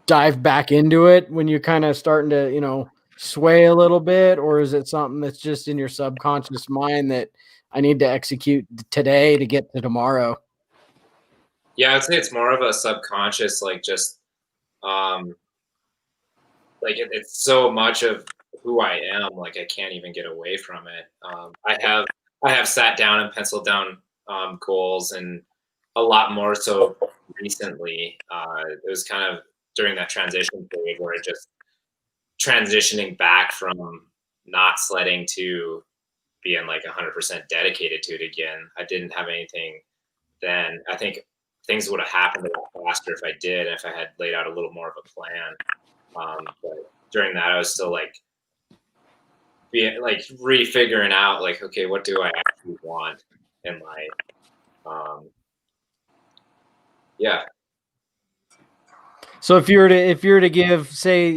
dive back into it when you're kind of starting to, sway a little bit, or is it something that's just in your subconscious mind that I need to execute today to get to tomorrow? Yeah, I'd say it's more of a subconscious, it's so much of who I am, I can't even get away from it. I have sat down and penciled down goals, and a lot more so recently. It was kind of during that transition period where it just transitioning back from not sledding to being 100% dedicated to it again. I didn't have anything then. I think things would have happened a lot faster if I did, if I had laid out a little more of a plan. But during that, I was still refiguring out okay, what do I actually want in life? Yeah. So if you were to give, say,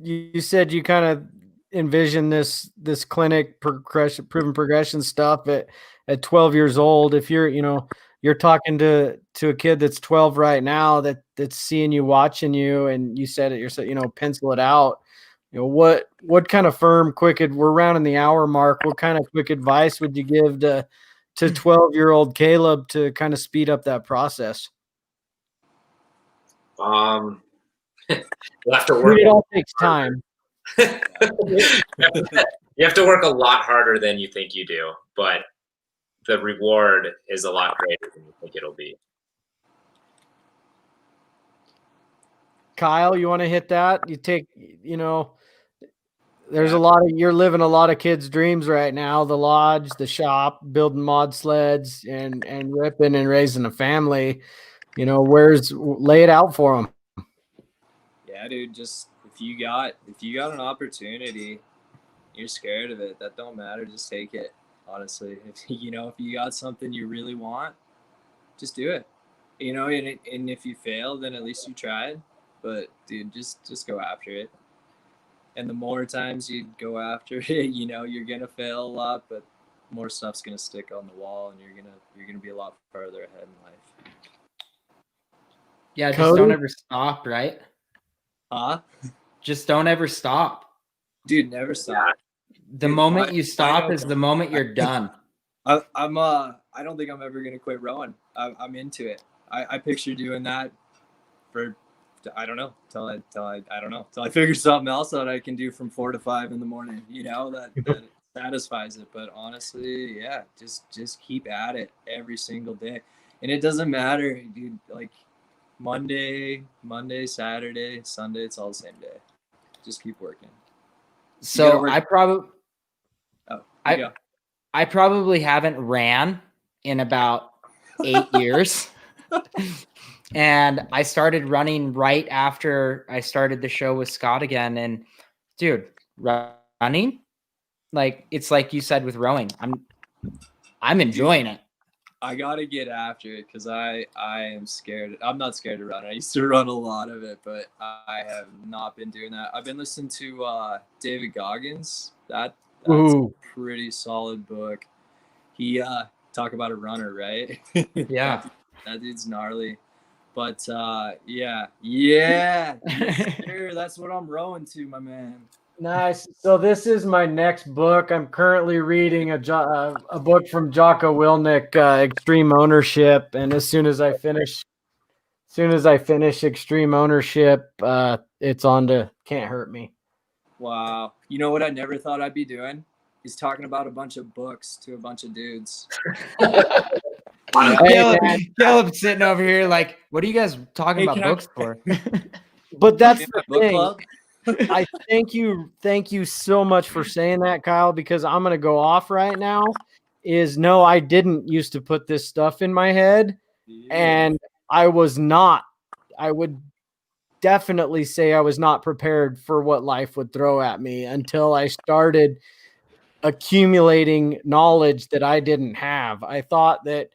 you said you kind of envision this clinic proven progression stuff at 12 years old. If you're talking to a kid that's 12 right now that's seeing you, watching you, and you said it yourself, pencil it out. What kind of we're rounding the hour mark. What kind of quick advice would you give to 12-year-old Caleb to kind of speed up that process? You'll have to work. It all takes time. You have to work a lot harder than you think you do, but the reward is a lot greater than you think it'll be. Kyle, you want to hit that? You take, there's you're living a lot of kids' dreams right now. The lodge, the shop, building mod sleds and ripping and raising a family. Lay it out for them. Yeah, dude, just if you got an opportunity, you're scared of it, that don't matter, just take it. Honestly, if you got something you really want, just do it. And if you fail, then at least you tried. But dude, just go after it. And the more times you go after it, you're gonna fail a lot, but more stuff's gonna stick on the wall, and you're gonna be a lot further ahead in life. Yeah, just don't ever stop, right? Huh? Just don't ever stop. Dude, never stop. The moment you stop is the moment you're done. I don't think I'm ever gonna quit rowing. I'm into it. I picture doing that for I don't know till I figure something else that I can do from 4 to 5 in the morning. That satisfies it. But honestly, yeah, just keep at it every single day, and it doesn't matter, dude. Like Monday, Saturday, Sunday, it's all the same day. Just keep working. So I probably haven't ran in about 8 years. And I started running right after I started the show with Scott again. And dude, running, like it's like you said with rowing, I'm enjoying it. I gotta get after it because I am scared. I'm not scared to run. I used to run a lot of it, but I have not been doing that. I've been listening to David Goggins. That's a pretty solid book. He talk about a runner, right? Yeah. That dude's gnarly. But yeah, yes, sir, that's what I'm rowing to, my man. Nice. So this is my next book. I'm currently reading a book from Jocko Willink, Extreme Ownership, and as soon as I finish Extreme Ownership, it's on to Can't Hurt Me. Wow. You know what I never thought I'd be doing? Is talking about a bunch of books to a bunch of dudes. Caleb's sitting over here like, what are you guys talking about books for? But that's the thing. I thank you so much for saying that, Kyle, because I'm going to go off right now. No, I didn't used to put this stuff in my head, and I would definitely say I was not prepared for what life would throw at me until I started accumulating knowledge that I didn't have. I thought that,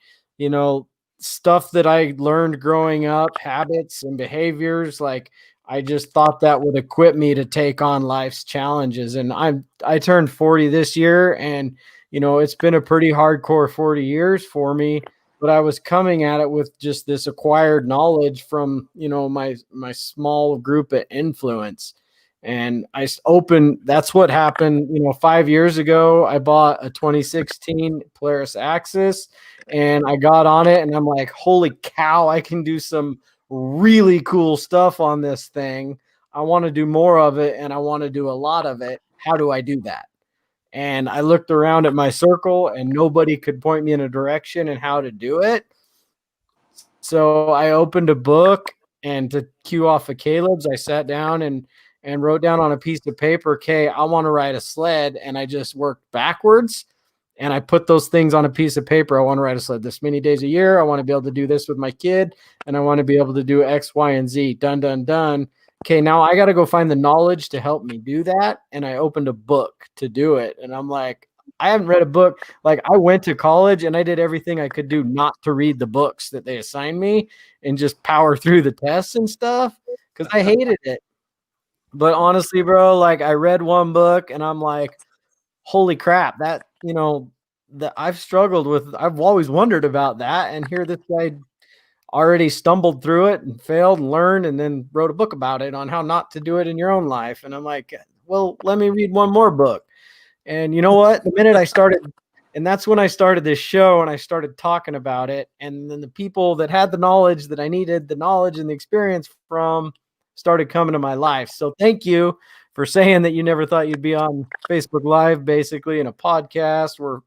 stuff that I learned growing up, habits and behaviors, like I just thought that would equip me to take on life's challenges. And I turned 40 this year, and it's been a pretty hardcore 40 years for me, but I was coming at it with just this acquired knowledge from, my small group of influence. And that's what happened. 5 years ago, I bought a 2016 Polaris Axis, and I got on it, and I'm like, holy cow, I can do some really cool stuff on this thing. I want to do more of it, and I want to do a lot of it. How do I do that? And I looked around at my circle, and nobody could point me in a direction and how to do it. So I opened a book, and to cue off of Caleb's, I sat down and wrote down on a piece of paper, okay, I want to ride a sled. And I just worked backwards, and I put those things on a piece of paper. I want to ride a sled this many days a year. I want to be able to do this with my kid, and I want to be able to do X, Y, and Z. Done, done, done. Okay, now I got to go find the knowledge to help me do that. And I opened a book to do it. And I'm like, I haven't read a book. Like, I went to college and I did everything I could do not to read the books that they assigned me and just power through the tests and stuff because I hated it. But honestly, bro, like, I read one book and I'm like, holy crap, that, that I've struggled with. I've always wondered about that. And here this guy already stumbled through it and failed and learned and then wrote a book about it on how not to do it in your own life. And I'm like, well, let me read one more book. And you know what? The minute I started, and that's when I started this show and I started talking about it. And then the people that had the knowledge that I needed, the knowledge and the experience from, started coming to my life. So thank you for saying that you never thought you'd be on Facebook Live, basically in a podcast where,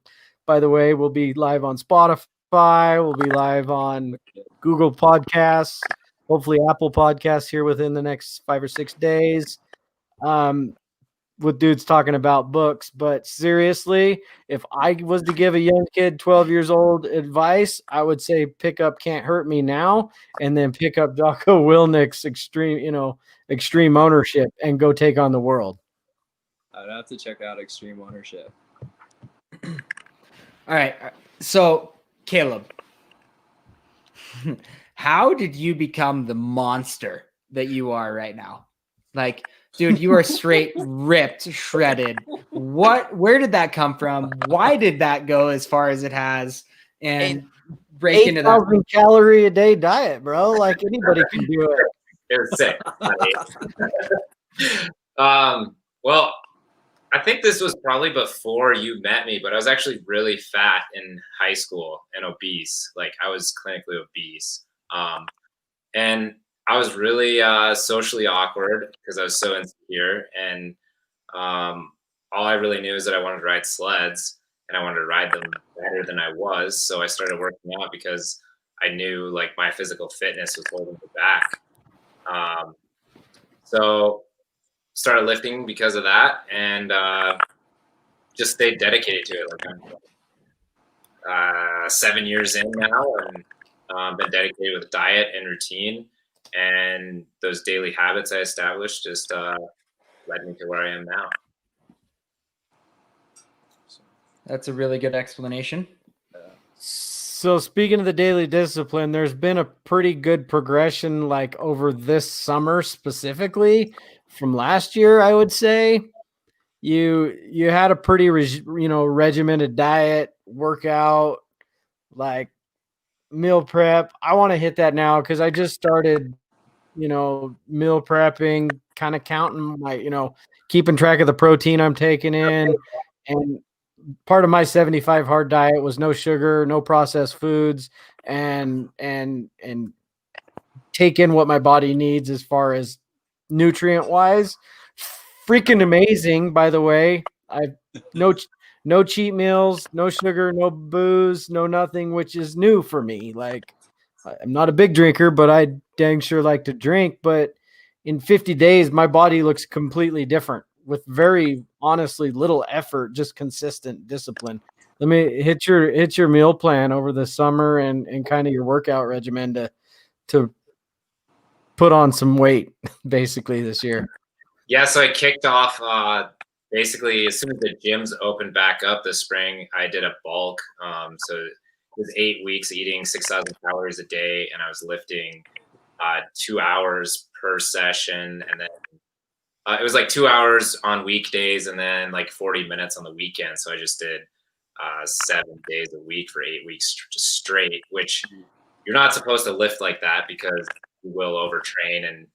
by the way, we'll be live on Spotify. We'll be live on Google Podcasts, hopefully Apple Podcasts here within the next 5 or 6 days. With dudes talking about books. But seriously, if I was to give a young kid 12 years old advice, I would say pick up Can't Hurt Me Now and then pick up Jocko Willnick's Extreme Ownership and go take on the world. I'd have to check out Extreme Ownership. All right. So, Caleb, how did you become the monster that you are right now? Like, dude, you are straight ripped, shredded. Where did that come from? Why did that go as far as it has? And break into that 8,000 calorie a day diet, bro. Like, anybody can do it. It was sick. Well, I think this was probably before you met me, but I was actually really fat in high school and obese. Like, I was clinically obese. And I was really socially awkward because I was so insecure. And all I really knew is that I wanted to ride sleds and I wanted to ride them better than I was. So I started working out because I knew like my physical fitness was holding me back. So started lifting because of that and just stayed dedicated to it. Like, I'm 7 years in now and been dedicated with diet and routine. And those daily habits I established just led me to where I am now. That's a really good explanation. So speaking of the daily discipline, there's been a pretty good progression like over this summer specifically from last year, I would say. You had a pretty regimented diet, workout, like meal prep. I want to hit that now because I just started meal prepping, kind of counting my, keeping track of the protein I'm taking in. And part of my 75 hard diet was no sugar, no processed foods, and take in what my body needs as far as nutrient wise. Freaking amazing, by the way. I've no cheat meals, no sugar, no booze, no nothing, which is new for me. Like, I'm not a big drinker, but I dang sure like to drink. But in 50 days, my body looks completely different with very honestly little effort, just consistent discipline. Let me hit your meal plan over the summer and kind of your workout regimen to put on some weight basically this year. Yeah, so I kicked off basically as soon as the gyms opened back up this spring, I did a bulk. So it was 8 weeks eating 6,000 calories a day, and I was lifting 2 hours per session. And then it was like 2 hours on weekdays and then like 40 minutes on the weekend. So I just did 7 days a week for 8 weeks just straight, which you're not supposed to lift like that because you will overtrain and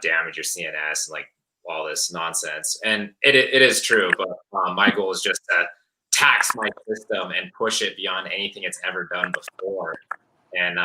damage your CNS and like all this nonsense. And it is true, but my goal is just to tax my system and push it beyond anything it's ever done before. And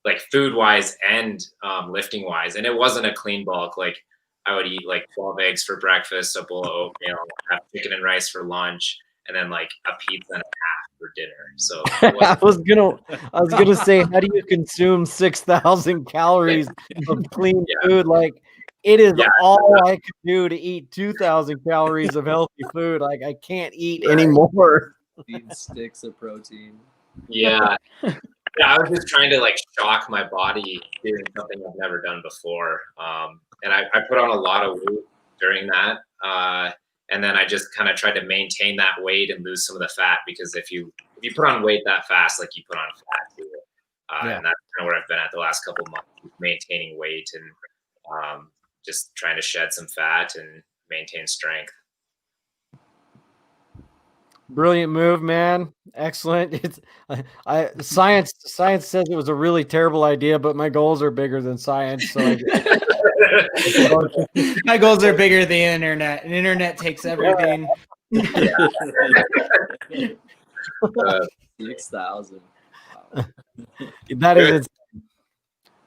like food wise and lifting wise. And it wasn't a clean bulk. Like I would eat like 12 eggs for breakfast, a bowl of oatmeal, have chicken and rice for lunch, and then like a pizza and a half for dinner. So I was gonna say, how do you consume 6,000 calories of clean food? Like, it is all I could do to eat 2,000 calories of healthy food. Like, I can't eat anymore. Eat sticks of protein. Yeah. Yeah, I was just trying to like shock my body doing something I've never done before. And I put on a lot of weight during that. And then I just kind of tried to maintain that weight and lose some of the fat, because if you put on weight that fast, like you put on fat too. And that's kind of where I've been at the last couple of months, maintaining weight and just trying to shed some fat and maintain strength. Brilliant move, man. Excellent. It's science says it was a really terrible idea, but my goals are bigger than science. So my goals are bigger than the internet, and internet takes everything. 6,000. Wow. That is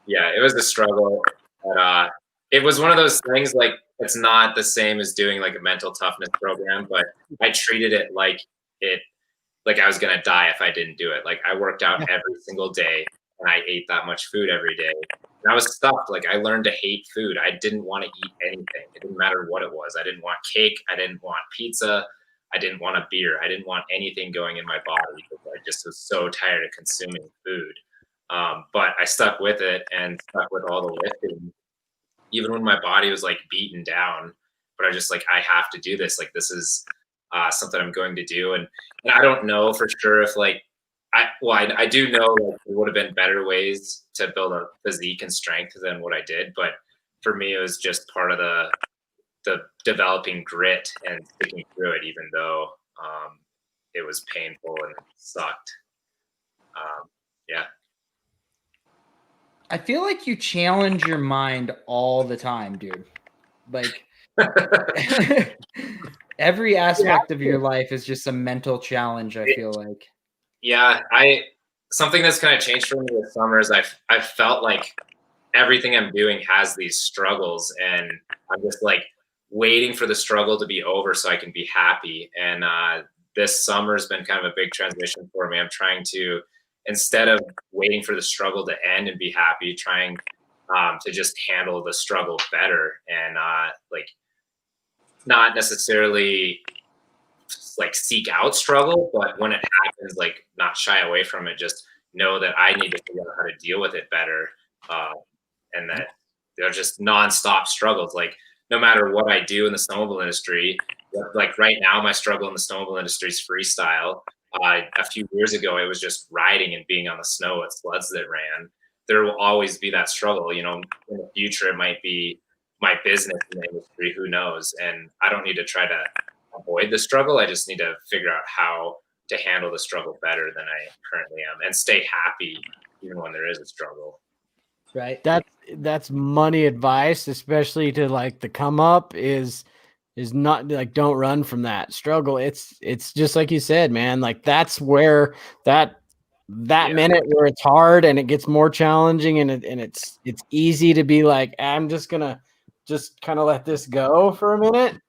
yeah, it was a struggle. But it was one of those things, like, it's not the same as doing like a mental toughness program, but I treated it like I was gonna die if I didn't do it. Like, I worked out every single day and I ate that much food every day. And I was stuck. Like, I learned to hate food. I didn't want to eat anything. It didn't matter what it was. I didn't want cake. I didn't want pizza. I didn't want a beer. I didn't want anything going in my body because I just was so tired of consuming food. But I stuck with it and stuck with all the lifting, even when my body was like beaten down. But I just like, I have to do this. Like, this is something I'm going to do. And I don't know for sure if like, I do know like there would have been better ways to build a physique and strength than what I did. But for me, it was just part of the developing grit and sticking through it, even though it was painful and sucked. Yeah. I feel like you challenge your mind all the time, dude. Like every aspect of your life is just a mental challenge, I feel like. Yeah, something that's kind of changed for me this summer is I felt like everything I'm doing has these struggles, and I'm just like waiting for the struggle to be over so I can be happy. And this summer has been kind of a big transition for me. I'm trying to, instead of waiting for the struggle to end and be happy, trying to just handle the struggle better and like not necessarily like seek out struggle, but when it happens, like not shy away from it, just know that I need to figure out how to deal with it better. And that they're just nonstop struggles. Like, no matter what I do in the snowmobile industry, like right now, my struggle in the snowmobile industry is freestyle. A few years ago, it was just riding and being on the snow at sleds that ran. There will always be that struggle. You know, in the future, it might be my business in the industry, who knows? And I don't need to try to avoid the struggle. I just need to figure out how to handle the struggle better than I currently am and stay happy even when there is a struggle. Right. That's money advice, especially to like the come up is not like, don't run from that struggle. It's just like you said, man, like that's where that minute where it's hard and it gets more challenging and it's easy to be like, I'm just gonna just kind of let this go for a minute.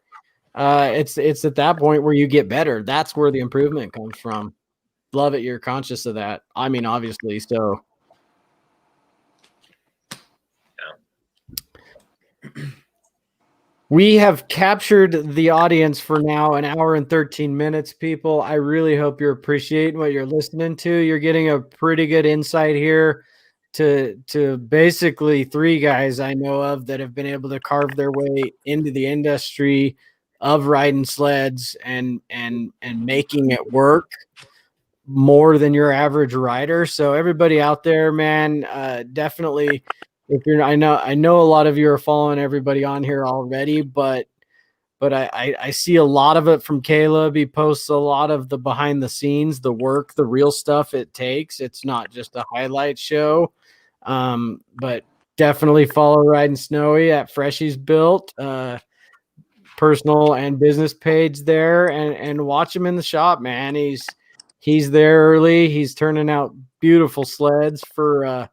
It's at that point where you get better. That's where the improvement comes from. Love it. You're conscious of that. I mean, obviously. So we have captured the audience for now, an hour and 13 minutes, people. I really hope you're appreciating what you're listening to. You're getting a pretty good insight here to basically three guys I know of that have been able to carve their way into the industry of riding sleds and making it work more than your average rider. So everybody out there, man, definitely, if you're, I know a lot of you are following everybody on here already, but I see a lot of it from Caleb. He posts a lot of the behind the scenes, the work, the real stuff it takes. It's not just a highlight show. But definitely follow Riding Snowy at Freshies Built, personal and business page there, and watch him in the shop, man. He's there early. He's turning out beautiful sleds for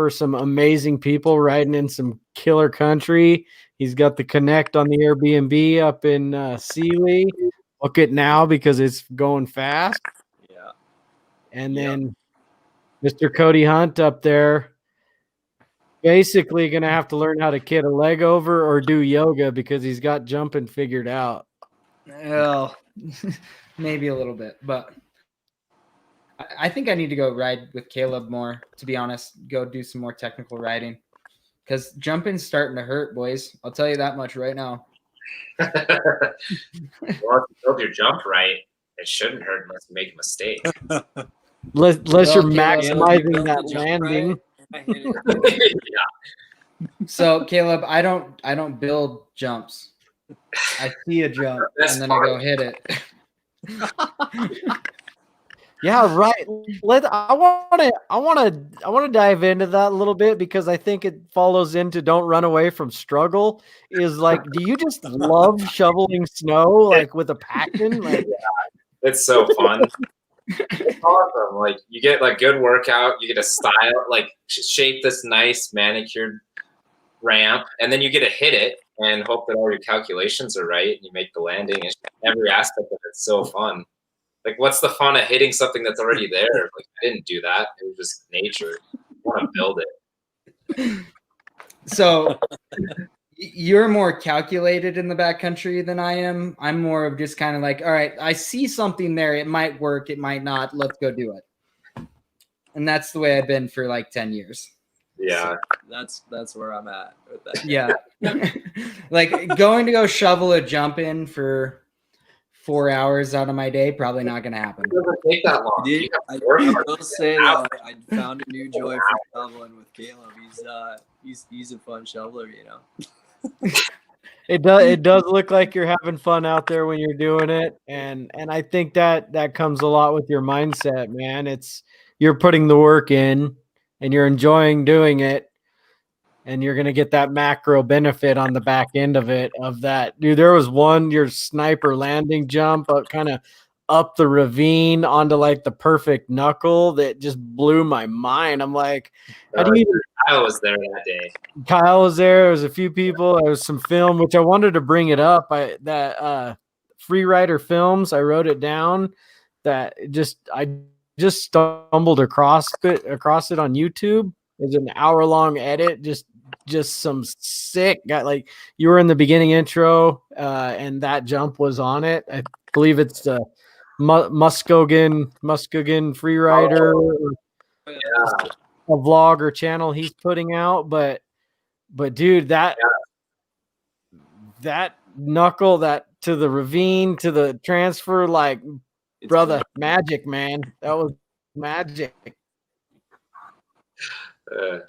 some amazing people riding in some killer country. He's got the Connect on the Airbnb up in Sealy. Book it now because it's going fast. Yeah. And then Mr. Cody Hunt up there, basically going to have to learn how to kid a leg over or do yoga because he's got jumping figured out. Well, maybe a little bit, but I think I need to go ride with Caleb more, to be honest. Go do some more technical riding because jumping's starting to hurt, boys. I'll tell you that much right now. Well, if you build your jump right, it shouldn't hurt unless you make a mistake. Unless you're Caleb, maximizing that landing. Yeah. So Caleb, I don't build jumps. I see a jump and then I go hit it. Yeah, right. I want to dive into that a little bit because I think it follows into don't run away from struggle. Is like, do you just love shoveling snow like with a passion? Like, It's so fun. It's awesome. Like you get like good workout, you get a style, like shape this nice manicured ramp, and then you get to hit it and hope that all your calculations are right and you make the landing. And every aspect of it's so fun. Like, what's the fun of hitting something that's already there? Like, I didn't do that. It was just nature. I want to build it. So you're more calculated in the backcountry than I am. I'm more of just kind of like, all right, I see something there. It might work. It might not. Let's go do it. And that's the way I've been for like 10 years. Yeah. So that's where I'm at with that. Yeah. Like going to go shovel a jump in for 4 hours out of my day, probably not going to happen. It doesn't take that long. I will say that I found a new joy for shoveling with Caleb. He's a fun shoveler, you know. it does look like you're having fun out there when you're doing it, and I think that comes a lot with your mindset, man. It's you're putting the work in and you're enjoying doing it, and you're gonna get that macro benefit on the back end of it. Of that, dude. There was your sniper landing jump kind of up the ravine onto like the perfect knuckle that just blew my mind. I'm like, how do you? Kyle was there that day. Kyle was there. There was a few people. There was some film, which I wanted to bring it up. Free Rider Films. I wrote it down. I just stumbled across it on YouTube. It's an hour-long edit. Just some sick guy. Like you were in the beginning intro, and that jump was on it. I believe it's the Muskogean Free Rider. Yeah. A vlog or channel he's putting out, but dude, that knuckle, that to the ravine, to the transfer, like brother, magic, man. That was magic. Yeah.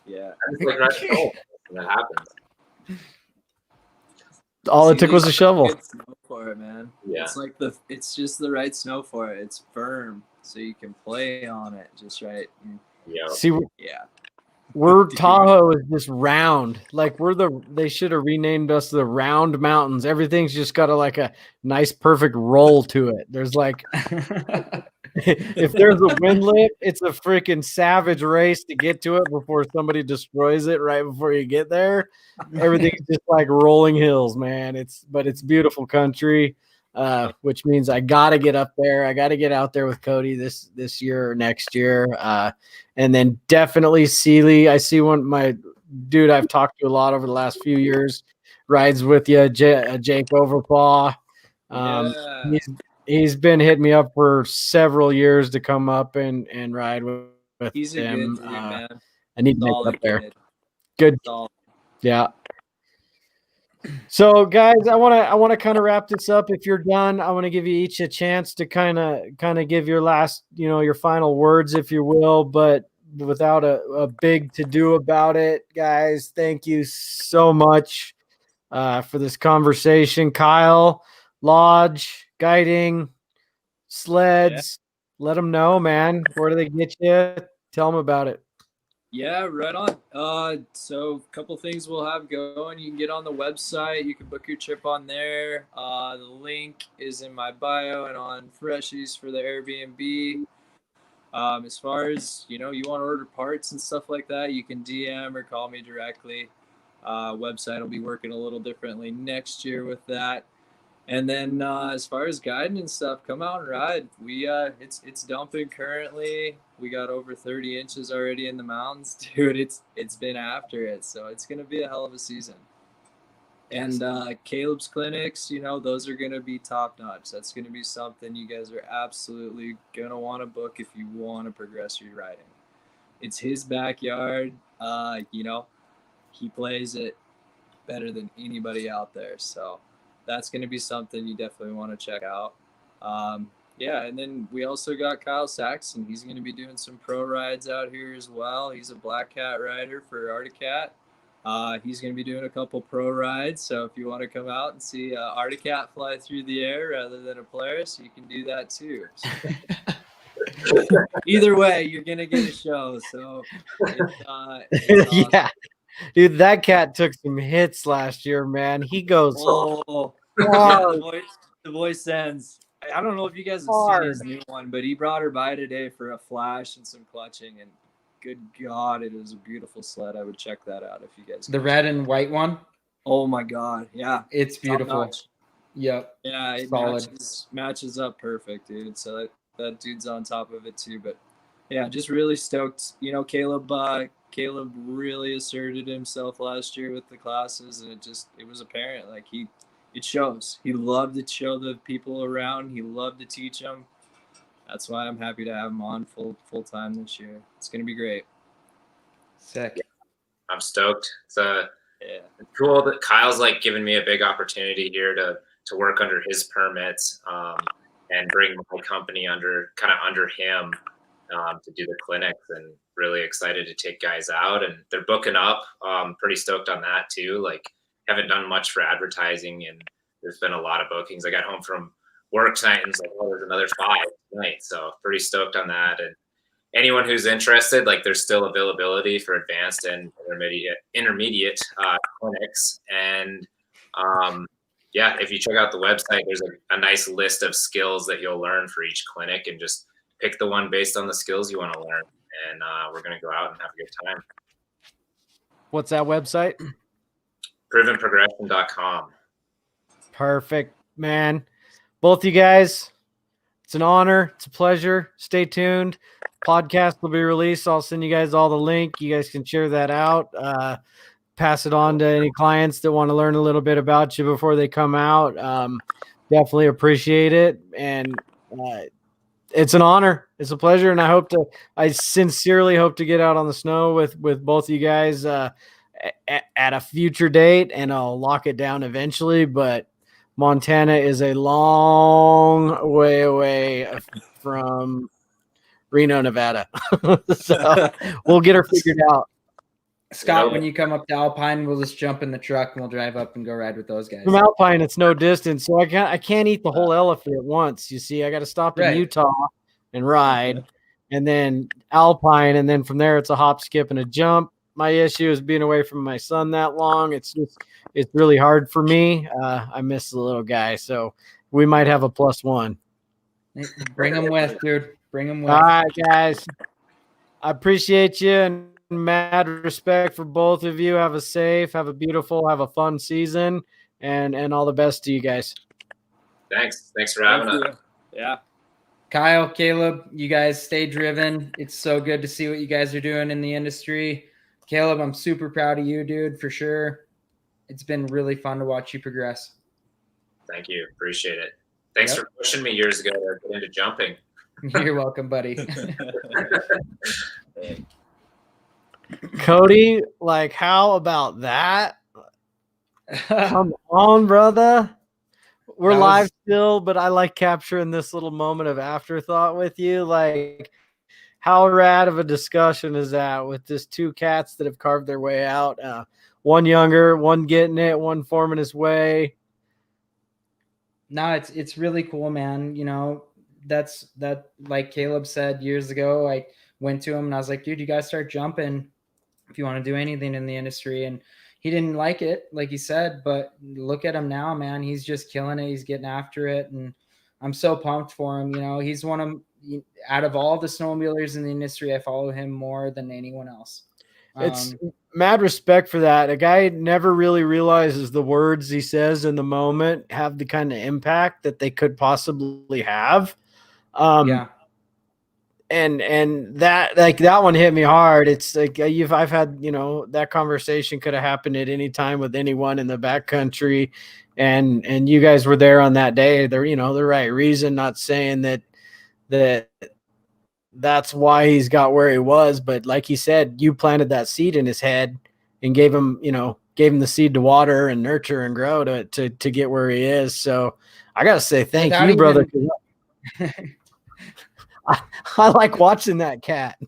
It's like right when that happens. All it took was a shovel. Good snow for it, man. Yeah. It's just the right snow for it. It's firm, so you can play on it just right. Yeah. See, Yeah. Tahoe is just round. Like they should have renamed us the Round Mountains. Everything's just got a nice, perfect roll to it. There's like, if there's a windlet, it's a freaking savage race to get to it before somebody destroys it right before you get there. Everything's just like rolling hills, man. It's beautiful country, which means I got to get up there. I got to get out there with Cody this year or next year. And then definitely Sealy. I see my dude I've talked to a lot over the last few years rides with you, Jake Overpaw. He's been hitting me up for several years to come up and ride with He's him. A good dude, man. I need to make it up there. Kid. Good. Yeah. So guys, I want to kind of wrap this up. If you're done, I want to give you each a chance to kind of give your last, your final words, if you will, but without a big to do about it. Guys, thank you so much for this conversation. Kyle, Lodge, guiding, sleds. Yeah. Let them know, man. Where do they get you? Tell them about it. Yeah, right on. So a couple things we'll have going. You can get on the website. You can book your trip on there. The link is in my bio and on Freshies for the Airbnb. As far as, you want to order parts and stuff like that, you can DM or call me directly. Website will be working a little differently next year with that. And then as far as guiding and stuff, come out and ride. It's dumping currently. We got over 30 inches already in the mountains, dude. It's been after it, so it's gonna be a hell of a season. And Caleb's clinics, those are gonna be top notch. That's gonna be something you guys are absolutely gonna want to book if you want to progress your riding. It's his backyard. He plays it better than anybody out there. So that's going to be something you definitely want to check out. Yeah, and then we also got Kyle Sachs, and he's going to be doing some pro rides out here as well. He's a black cat rider for Arctic Cat. He's going to be doing a couple pro rides, so if you want to come out and see Arctic Cat fly through the air rather than a Polaris, you can do that too. So, either way, you're going to get a show. So it's awesome. Yeah, dude, that cat took some hits last year, man. He goes yeah, the voice sends. I don't know if you guys have seen his new one, but he brought her by today for a flash and some clutching, and good God, it is a beautiful sled. I would check that out if you guys. The red and white one. Oh my God, yeah, it's beautiful. Yep. Yeah, it matches up perfect, dude. So that dude's on top of it too. But yeah, just really stoked. You know, Caleb really asserted himself last year with the classes, and it was apparent. Like it shows. He loved to show the people around. He loved to teach them. That's why I'm happy to have him on full time this year. It's gonna be great. Sick. I'm stoked. It's cool that Kyle's like giving me a big opportunity here to work under his permits and bring my company under him to do the clinics, and really excited to take guys out, and they're booking up. Pretty stoked on that too. Like, haven't done much for advertising, and there's been a lot of bookings. I got home from work tonight and was like, oh, there's another 5 tonight. So pretty stoked on that. And anyone who's interested, like, there's still availability for advanced and intermediate clinics. And yeah, if you check out the website, there's a nice list of skills that you'll learn for each clinic, and just pick the one based on the skills you want to learn. And we're going to go out and have a good time. What's that website? provenprogression.com. Perfect, man. Both you guys, it's an honor. It's a pleasure. Stay tuned. Podcast will be released. I'll send you guys all the link. You guys can share that out. Pass it on to any clients that want to learn a little bit about you before they come out. Definitely appreciate it. And it's an honor. It's a pleasure. And I sincerely hope to get out on the snow with both of you guys at a future date, and I'll lock it down eventually. But Montana is a long way away from Reno, Nevada. So we'll get her figured out. Scott, when you come up to Alpine, we'll just jump in the truck and we'll drive up and go ride with those guys. From Alpine, it's no distance, so I can't eat the whole elephant at once. You see, I got to stop in Utah and ride, and then Alpine, and then from there it's a hop, skip, and a jump. My issue is being away from my son that long. It's really hard for me. I miss the little guy, so we might have a +1. Bring him with, dude. Bring him with. All right, guys. I appreciate you, and mad respect for both of you. Have a safe, have a beautiful, have a fun season, and all the best to you guys. Thanks for having us. Yeah. Kyle, Caleb, you guys stay driven. It's so good to see what you guys are doing in the industry. Caleb, I'm super proud of you, dude, for sure. It's been really fun to watch you progress. Thank you. Appreciate it. Thanks for pushing me years ago to get into jumping. You're welcome, buddy. Cody, like, how about that? Come on, brother. We're live still, but I like capturing this little moment of afterthought with you. Like, how rad of a discussion is that with just 2 cats that have carved their way out? One younger, one getting it, one forming his way. No, it's really cool, man. You know, that like Caleb said years ago, I went to him and I was like, dude, you guys start jumping if you want to do anything in the industry. And he didn't like it, like he said, but look at him now, man. He's just killing it. He's getting after it. And I'm so pumped for him. You know, he's one of, out of all the snowmobilers in the industry, I follow him more than anyone else. It's mad respect for that. A guy never really realizes the words he says in the moment have the kind of impact that they could possibly have. And that, like, that one hit me hard. It's like I've had, you know, that conversation could have happened at any time with anyone in the backcountry, and you guys were there on that day. They're, you know, the right reason. Not saying that's why he's got where he was, but like he said, you planted that seed in his head and gave him gave him the seed to water and nurture and grow to get where he is. So I got to say, thank you, brother. I like watching that cat.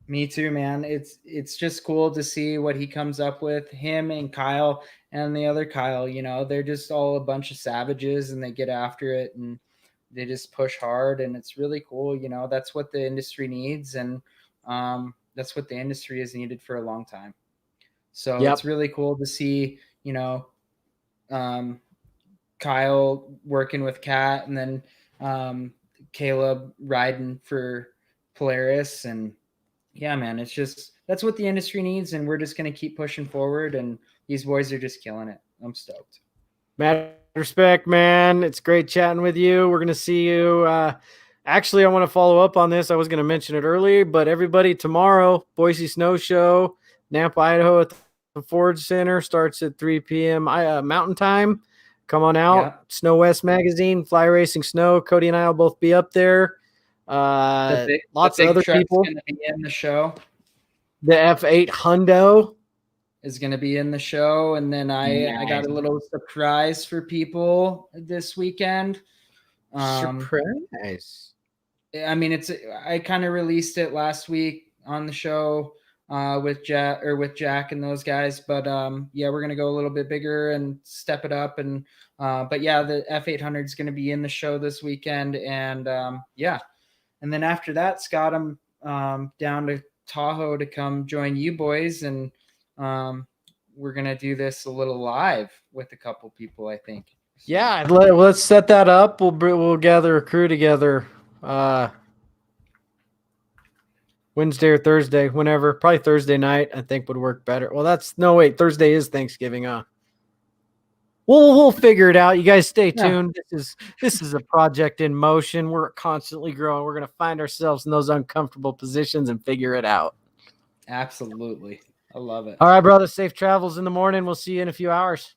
Me too, man. It's just cool to see what he comes up with. Him and Kyle and the other Kyle, they're just all a bunch of savages and they get after it and they just push hard, and it's really cool. That's what the industry needs, and that's what the industry has needed for a long time. So It's really cool to see, Kyle working with Kat, and then Caleb riding for Polaris. And yeah, man, that's what the industry needs. And we're just going to keep pushing forward, and these boys are just killing it. I'm stoked. Mad respect, man. It's great chatting with you. We're going to see you. Actually, I want to follow up on this. I was going to mention it earlier, but everybody, tomorrow, Boise Snow Show, Nampa, Idaho at the Ford Center, starts at 3 p.m. Mountain Time. Come on out. Yeah. Snow West Magazine, Fly Racing Snow. Cody and I will both be up there. Lots of other people going to be in the show. The F8 Hundo is going to be in the show, and then I got a little surprise for people this weekend. Surprise! I mean, I kind of released it last week on the show with Jack and those guys, but yeah, we're gonna go a little bit bigger and step it up, and but yeah, the F800 is going to be in the show this weekend, and yeah, and then after that, Scott, I'm down to Tahoe to come join you boys, and we're gonna do this a little live with a couple people, I think. Yeah, let's set that up. We'll gather a crew together Wednesday or Thursday, whenever. Probably Thursday night, I think would work better. Well, Thursday is Thanksgiving, huh? We'll figure it out. You guys stay tuned. Yeah. This is a project in motion. We're constantly growing. We're gonna find ourselves in those uncomfortable positions and figure it out. Absolutely. I love it. All right, brother. Safe travels in the morning. We'll see you in a few hours.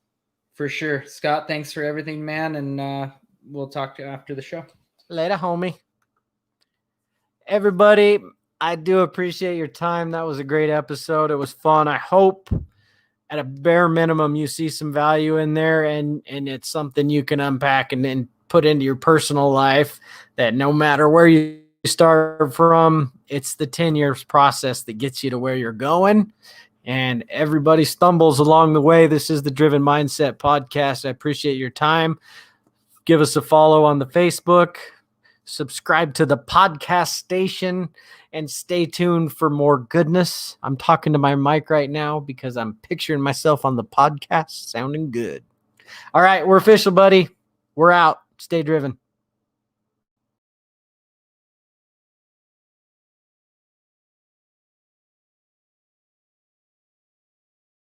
For sure. Scott, thanks for everything, man. And we'll talk to you after the show. Later, homie. Everybody, I do appreciate your time. That was a great episode. It was fun. I hope at a bare minimum you see some value in there, and it's something you can unpack and then put into your personal life, that no matter where you start from, it's the 10 years process that gets you to where you're going. And everybody stumbles along the way. This is the Driven Mindset Podcast. I appreciate your time. Give us a follow on the Facebook. Subscribe to the podcast station. And stay tuned for more goodness. I'm talking to my mic right now because I'm picturing myself on the podcast sounding good. All right, we're official, buddy. We're out. Stay driven.